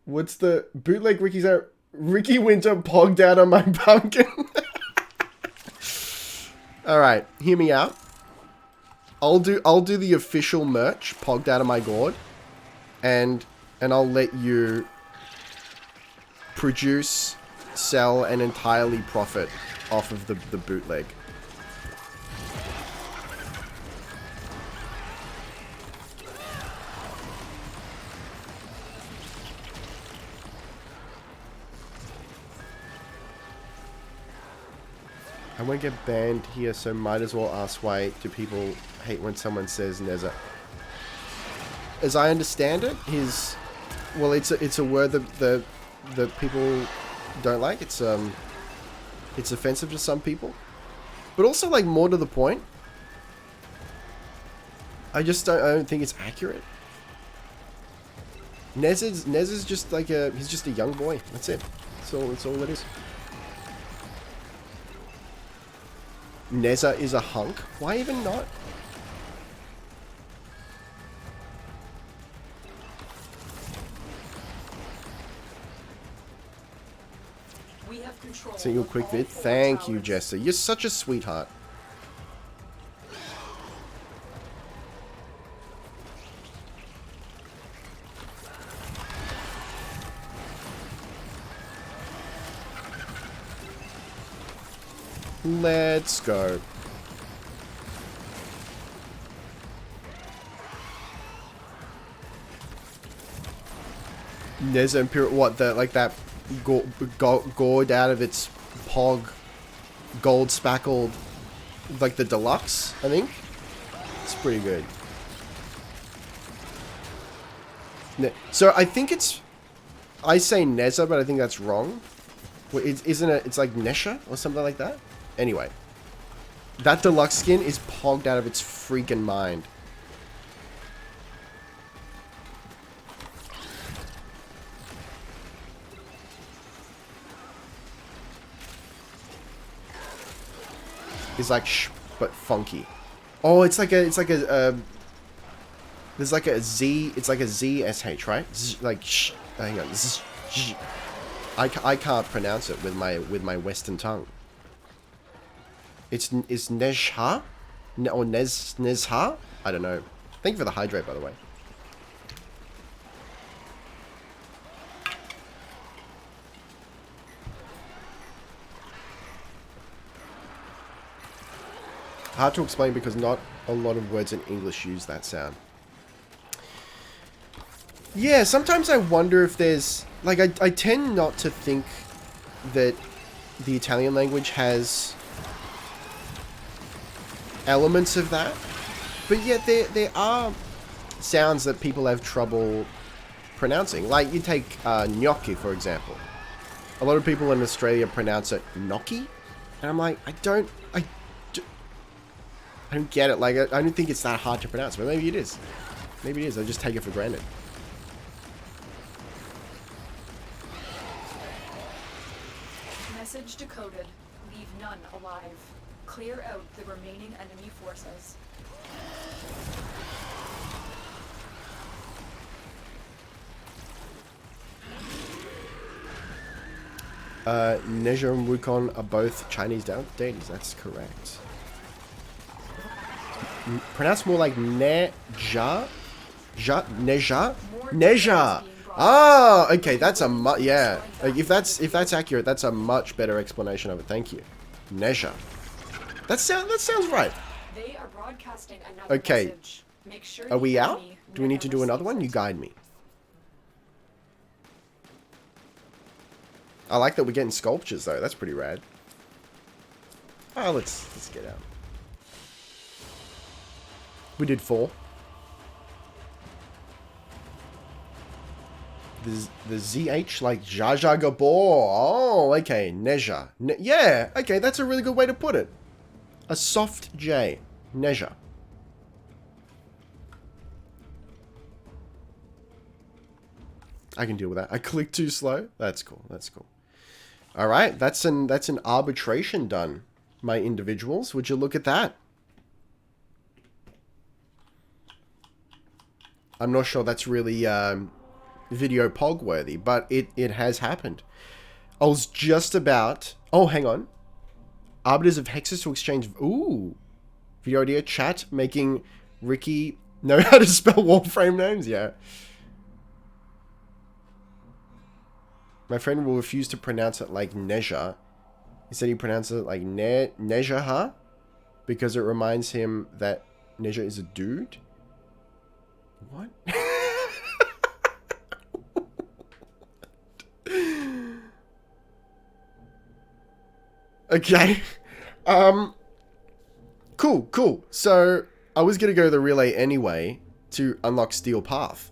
What's the... Bootleg Ricky's out... Ricky Winter pogged out on my pumpkin. Alright, hear me out. I'll do the official merch, pogged out of my gourd. And I'll let you produce, sell, and entirely profit off of the bootleg. I won't get banned here, so might as well ask why do people hate when someone says Neza. As I understand it, well, it's a word that the people don't like. It's offensive to some people, but also like more to the point. I don't think it's accurate. Nez is just like he's just a young boy. That's it. That's all it is. Neza is a hunk? Why even not? We have control. Single quick vid. Thank you, Jester. You're such a sweetheart. Let's go. There's Imperial, what, like that gourd out of its pog, gold spackled, like the deluxe, I think. It's pretty good. So I think I say Neza, but I think that's wrong. Isn't it, it's like Nesha or something like that? Anyway, that deluxe skin is pogged out of its freaking mind. It's like but funky. Oh, it's like a there's like a Z, it's like a ZSH, right? Like hang on, this is I can't pronounce it with my Western tongue. It's Nezha? Or Nezha? I don't know. Thank you for the hydrate, by the way. Hard to explain because not a lot of words in English use that sound. Yeah, sometimes I wonder if there's... Like, I tend not to think that the Italian language has elements of that. But yet there are sounds that people have trouble pronouncing. Like, you take gnocchi, for example. A lot of people in Australia pronounce it gnocchi. And I'm like, I don't get it. Like, I don't think it's that hard to pronounce. But maybe it is. Maybe it is. I just take it for granted. Message decoded. Leave none alive. Clear out the remaining enemy forces. Neja and Wukong are both Chinese deities. That's correct. Pronounced more like Neja? Neja? Neja! Ah, okay, that's a yeah. If that's accurate, that's a much better explanation of it. Thank you. Neja. That sounds right. They are broadcasting another Okay. message. Make sure Are we the out? enemy Do we need to never do another receives one? it. You guide me. I like that we're getting sculptures though. That's pretty rad. Oh, let's get out. We did 4. The ZH like Jar Jar Gabor. Oh, okay. Neja. Yeah, okay, that's a really good way to put it. A soft J. Neja. I can deal with that. I clicked too slow. That's cool. That's cool. All right, that's an arbitration done, my individuals. Would you look at that? I'm not sure that's really video pog worthy, but it has happened. I was just about... Oh, hang on. Arbiters of Hexes to exchange... Ooh. Video idea. Chat making Ricky know how to spell Warframe names. Yeah. My friend will refuse to pronounce it like Neja. He said he pronounces it like Nejaha because it reminds him that Neja is a dude. What? Okay. Cool. So, I was going to go to the relay anyway to unlock Steel Path.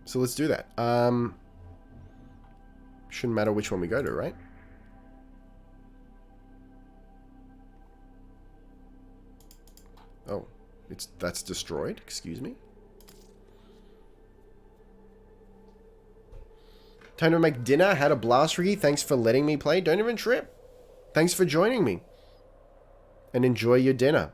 So let's do that. Shouldn't matter which one we go to, right? Oh, that's destroyed. Excuse me. Time to make dinner. Had a blast, Ricky. Thanks for letting me play. Don't even trip. Thanks for joining me. And enjoy your dinner.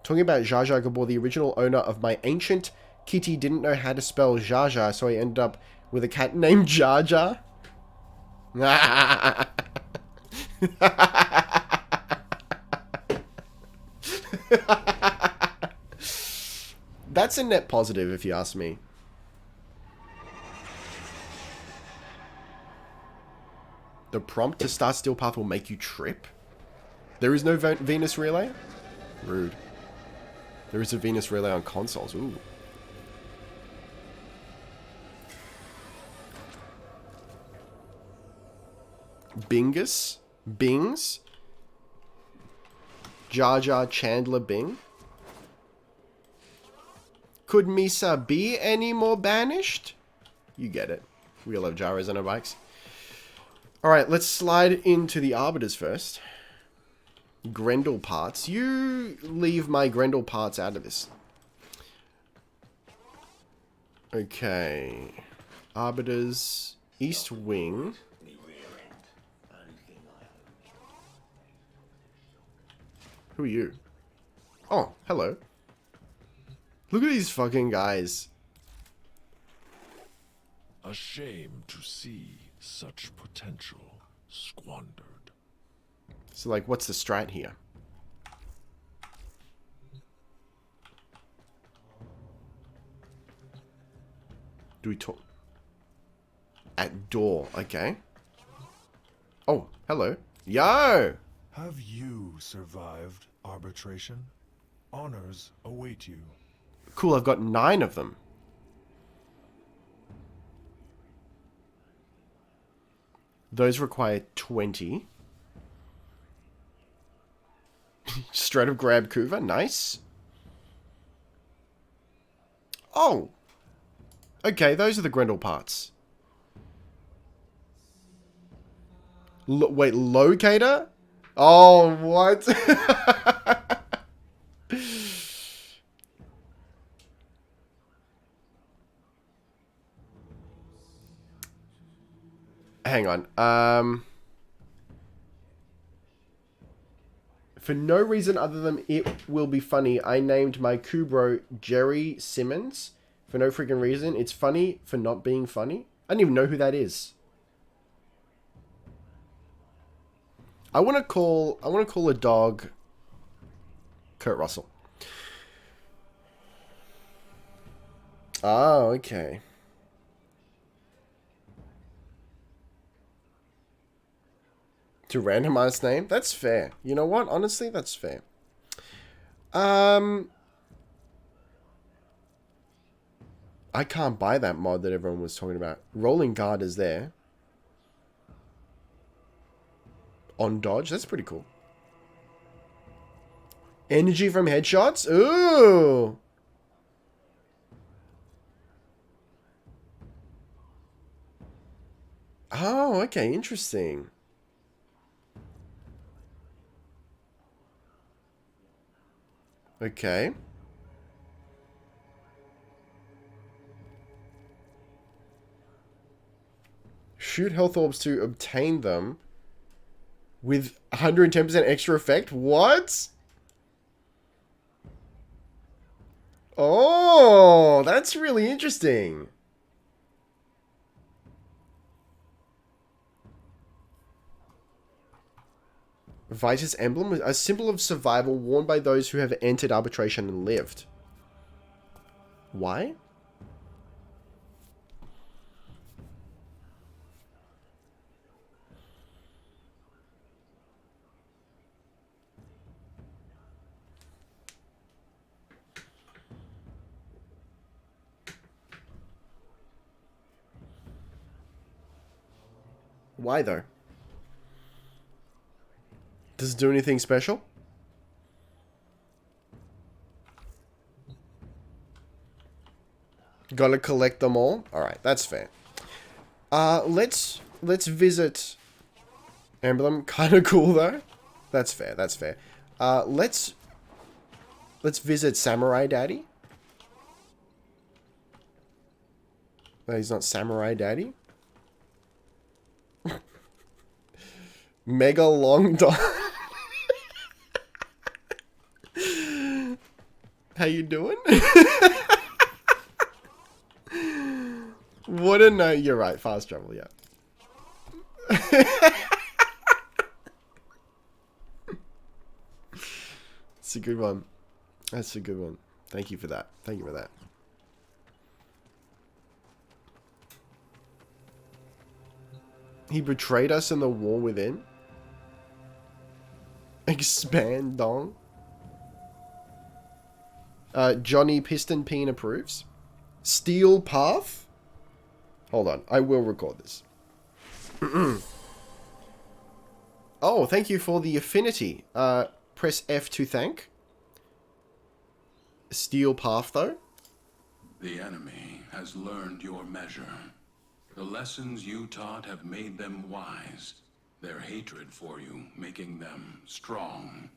Talking about Jar Jar Gabor, the original owner of my ancient kitty didn't know how to spell Jar Jar, so he ended up with a cat named Jar Jar. That's a net positive, if you ask me. The prompt to start Steel Path will make you trip. There is no Venus Relay? Rude. There is a Venus Relay on consoles. Ooh. Bingus? Bings? Jar Jar Chandler Bing? Could Misa be any more banished? You get it. We love Jaras on our bikes. Alright, let's slide into the Arbiters first. Grendel parts. You leave my Grendel parts out of this. Okay. Arbiters. East Wing. Who are you? Oh, hello. Look at these fucking guys. A shame to see such potential squandered. So, like, what's the strat here? Do we talk? At door, okay. Oh, hello. Yo! Have you survived arbitration? Honors await you. Cool, I've got 9 of them. Those require 20. Straight up grab Kuva, nice. Oh! Okay, those are the Grendel parts. Wait, locator? Oh, what? Hang on. For no reason other than it will be funny, I named my Kubro Jerry Simmons. For no freaking reason. It's funny for not being funny. I don't even know who that is. I want to call a dog Kurt Russell. Oh, okay. To randomize name? That's fair. You know what? Honestly, that's fair. I can't buy that mod that everyone was talking about. Rolling Guard is there. On dodge? That's pretty cool. Energy from headshots? Ooh! Oh, okay, interesting. Okay. Shoot health orbs to obtain them with 110% extra effect? What? Oh, that's really interesting. Vitus emblem, a symbol of survival worn by those who have entered arbitration and lived. Why? Why though? Does it do anything special? Gotta collect them all? Alright, that's fair. Let's visit emblem. Kinda cool though. That's fair, that's fair. Let's visit Samurai Daddy. No, he's not Samurai Daddy. Mega long dog. How you doing? What a no. You're right. Fast travel, yeah. It's a good one. That's a good one. Thank you for that. Thank you for that. He betrayed us in the war within. Expand dong. Johnny Piston Peen approves. Steel Path? Hold on, I will record this. Oh, thank you for the affinity. Press F to thank. Steel Path, though. The enemy has learned your measure. The lessons you taught have made them wise. Their hatred for you making them strong.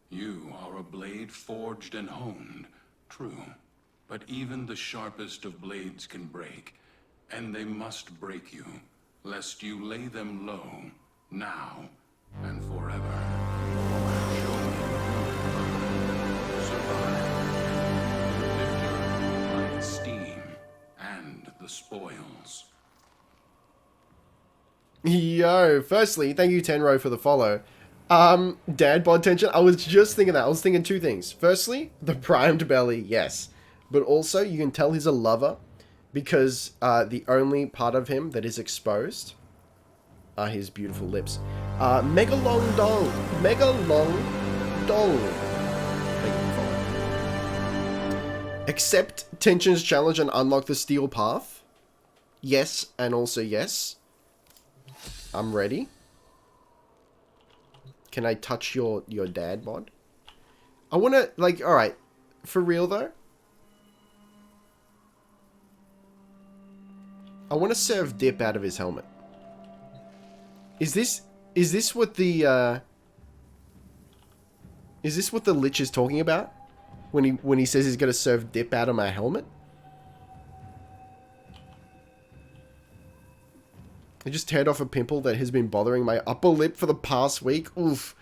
You are a blade forged and honed, true. But even the sharpest of blades can break, and they must break you, lest you lay them low, now and forever. Show me survive. The victor finds steam and the spoils. Yo, firstly, thank you Tenro for the follow. Dad bod tension. I was just thinking that. I was thinking two things. Firstly, the primed belly, yes. But also, you can tell he's a lover because the only part of him that is exposed are his beautiful lips. Mega long dong. Mega long dong. Thank you for following. Accept Tension's challenge and unlock the steel path. Yes, and also yes. I'm ready. Can I touch your dad bod? I want to, like, alright. For real, though? I want to serve dip out of his helmet. Is this what the, is this what the Lich is talking about? When he says he's going to serve dip out of my helmet? I just teared off a pimple that has been bothering my upper lip for the past week. Oof.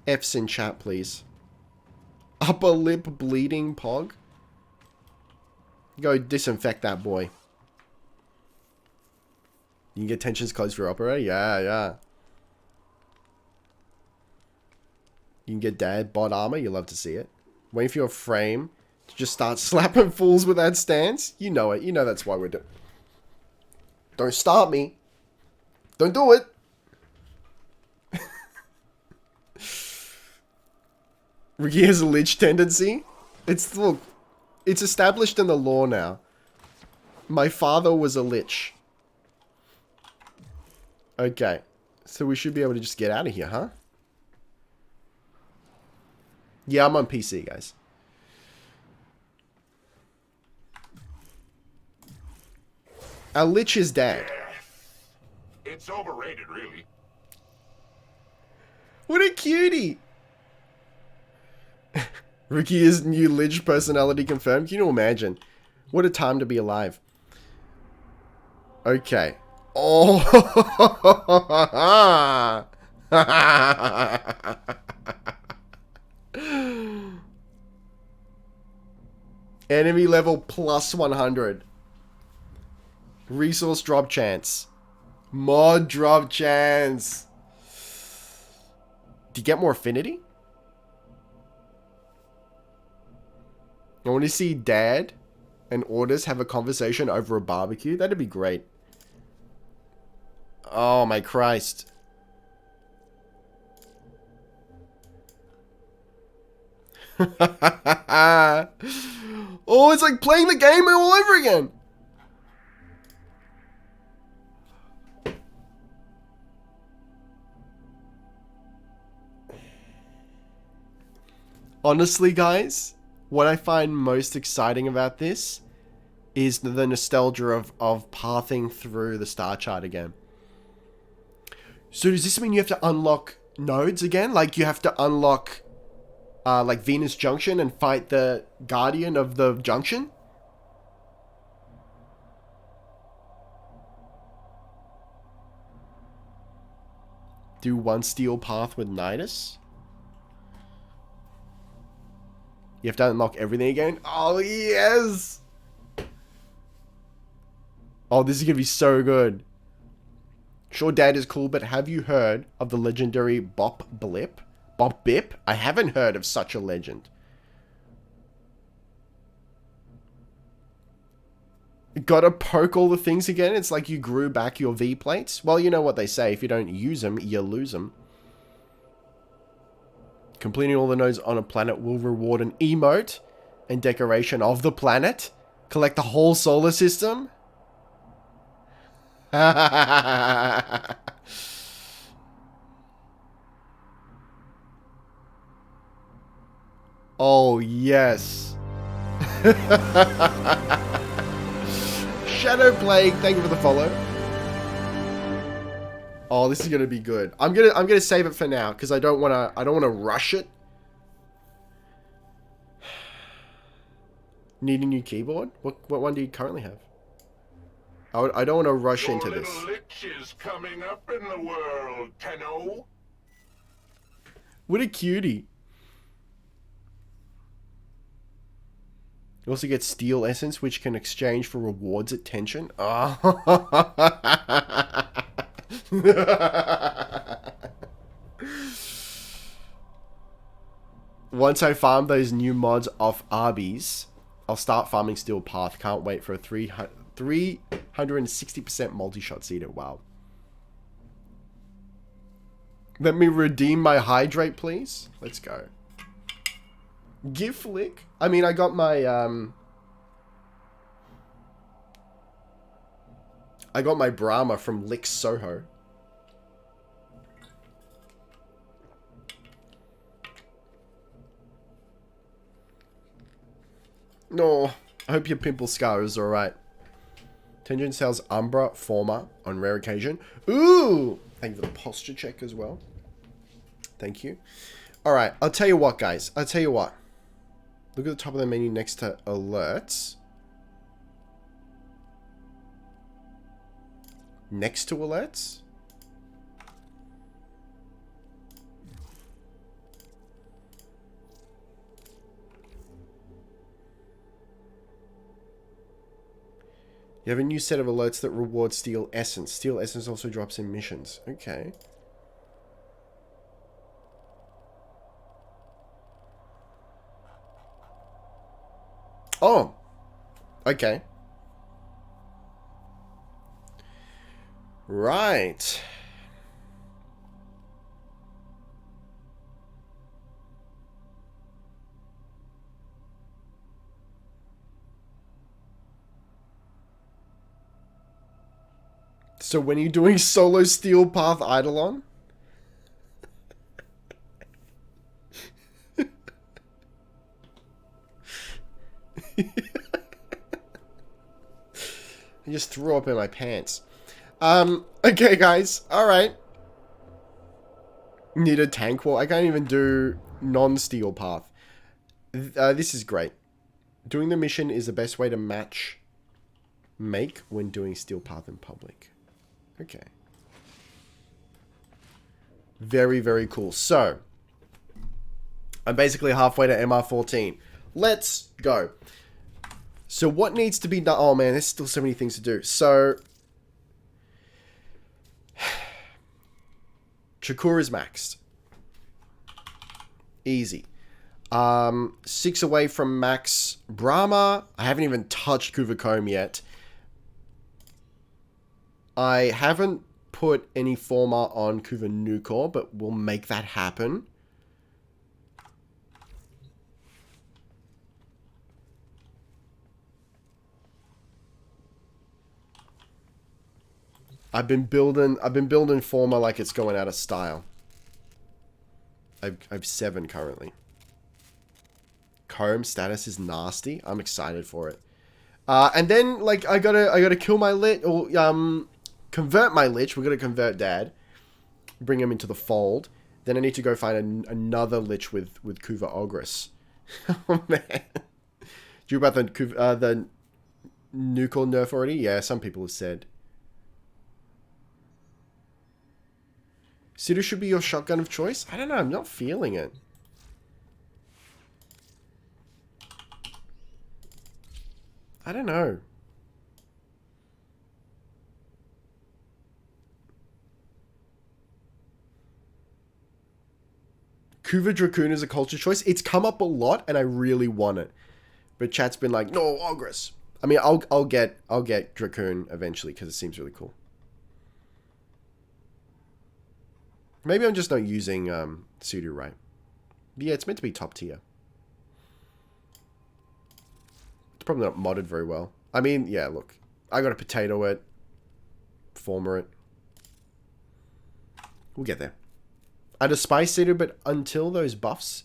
F's in chat, please. Upper lip bleeding pog. Go disinfect that boy. You can get tensions closed for opera? Yeah, yeah. You can get dad bod armor. You love to see it. Waiting for your frame to just start slapping fools with that stance. You know it. You know that's why we're doing. Don't start me. Don't do it. Ricky has a lich tendency. Look, it's established in the law now. My father was a lich. Okay. So we should be able to just get out of here, huh? Yeah, I'm on PC, guys. Our Lich is dead. It's overrated, really. What a cutie! Rukier's new Lich personality confirmed. Can you imagine? What a time to be alive. Okay. Oh! Enemy level plus 100. Resource drop chance. Mod drop chance. Do you get more affinity? I want to see Dad and Orders have a conversation over a barbecue. That'd be great. Oh my Christ. Oh, it's like playing the game all over again. Honestly, guys, what I find most exciting about this is the nostalgia of pathing through the star chart again. So does this mean you have to unlock nodes again? Like you have to unlock like Venus Junction and fight the Guardian of the Junction? Do one steel path with Nidus? You have to unlock everything again? Oh, yes! Oh, this is going to be so good. Sure, Dad is cool, but have you heard of the legendary Bop Blip? Bop Bip? I haven't heard of such a legend. Gotta poke all the things again? It's like you grew back your V-plates? Well, you know what they say. If you don't use them, you lose them. Completing all the nodes on a planet will reward an emote and decoration of the planet. Collect the whole solar system. Oh, yes. Shadow Plague, thank you for the follow. Oh, this is gonna be good. I'm gonna save it for now because I don't wanna rush it. Need a new keyboard? What one do you currently have? I don't want to rush into this. Your little lich is coming up in the world, Tenno. What a cutie. You also get Steel Essence, which can exchange for rewards at Tension. Oh. Once I farm those new mods off Arby's, I'll start farming Steel Path. Can't wait for a 360% multi-shot seeder. Wow. Let me redeem my Hydrate, please. Let's go. Give Flick. I mean, I got my, I got my Brahma from Lick Soho. No, I hope your pimple scar is alright. Tension sells Umbra Forma on rare occasion. Ooh! Thank you for the posture check as well. Thank you. Alright, I'll tell you what, guys. I'll tell you what. Look at the top of the menu next to alerts. Next to alerts? You have a new set of alerts that reward Steel Essence. Steel Essence also drops in missions. Okay. Oh. Okay. Right. So when are you doing solo Steel Path Eidolon? I just threw up in my pants. Okay, guys. Alright. Need a tank wall. I can't even do non-steel path. This is great. Doing the mission is the best way to make when doing steel path in public. Okay. Very, very cool. So, I'm basically halfway to MR14. Let's go. So what needs to be done? Oh man, there's still so many things to do. So, Chakura is maxed. Easy. 6 away from max Brahma. I haven't even touched Kuvacombe yet. I haven't put any Forma on Kuvanukor, but we'll make that happen. I've been building Forma like it's going out of style. I've 7 currently. Comb status is nasty. I'm excited for it. And then like I gotta kill my lich or convert my lich. We're gonna convert Dad, bring him into the fold. Then I need to go find another lich with Kuva Ogress. Oh man, do you about the Nuclear nerf already? Yeah, some people have said. Sidu should be your shotgun of choice? I don't know, I'm not feeling it. I don't know. Kuva Dracoon is a culture choice. It's come up a lot and I really want it. But chat's been like, no, Ogress. I mean, I'll get Dracoon eventually because it seems really cool. Maybe I'm just not using Sudo right. But yeah, it's meant to be top tier. It's probably not modded very well. I mean, yeah, look. I got to potato it. Former it. We'll get there. I despise Sudo, but until those buffs,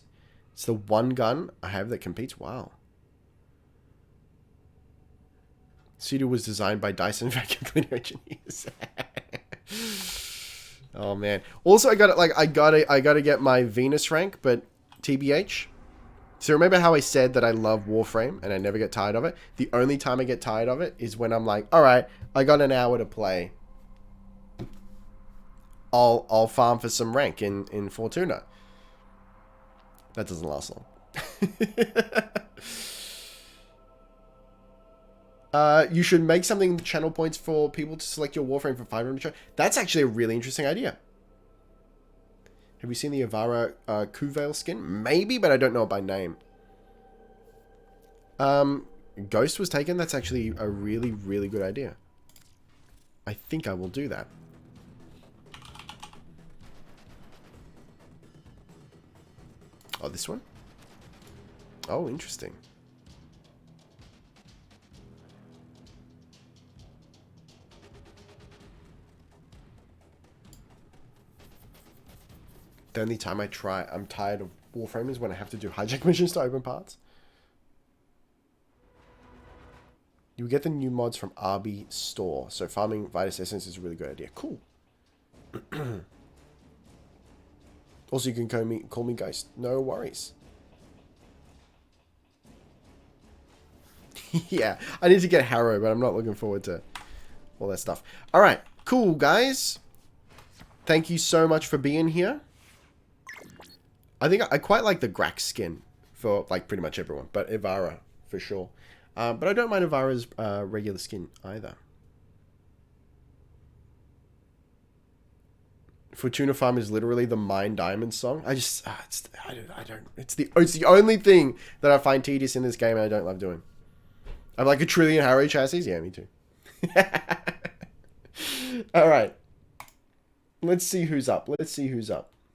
it's the one gun I have that competes. Wow. Sudo was designed by Dyson vacuum cleaner engineers. Oh man. Also, I gotta get my Venus rank, but TBH. So remember how I said that I love Warframe and I never get tired of it? The only time I get tired of it is when I'm like, all right, I got an hour to play. I'll farm for some rank in Fortuna. That doesn't last long. You should make something channel points for people to select your Warframe for 500. That's actually a really interesting idea. Have you seen the Avara Kuvail skin? Maybe, but I don't know it by name. Ghost was taken. That's actually a really, really good idea. I think I will do that. Oh, this one? Oh, interesting. The only time I'm tired of Warframe is when I have to do hijack missions to open parts. You get the new mods from RB Store. So farming Vitus Essence is a really good idea. Cool. Also, you can call me Ghost. No worries. Yeah, I need to get Harrow, but I'm not looking forward to all that stuff. Alright, cool, guys. Thank you so much for being here. I think I quite like the Grax skin for like pretty much everyone, but Ivara for sure. But I don't mind Ivara's regular skin either. Fortuna Farm is literally the Mine Diamond song. It's the only thing that I find tedious in this game and I don't love doing. I'm like a trillion Harrow chassis. Yeah, me too. All right. Let's see who's up.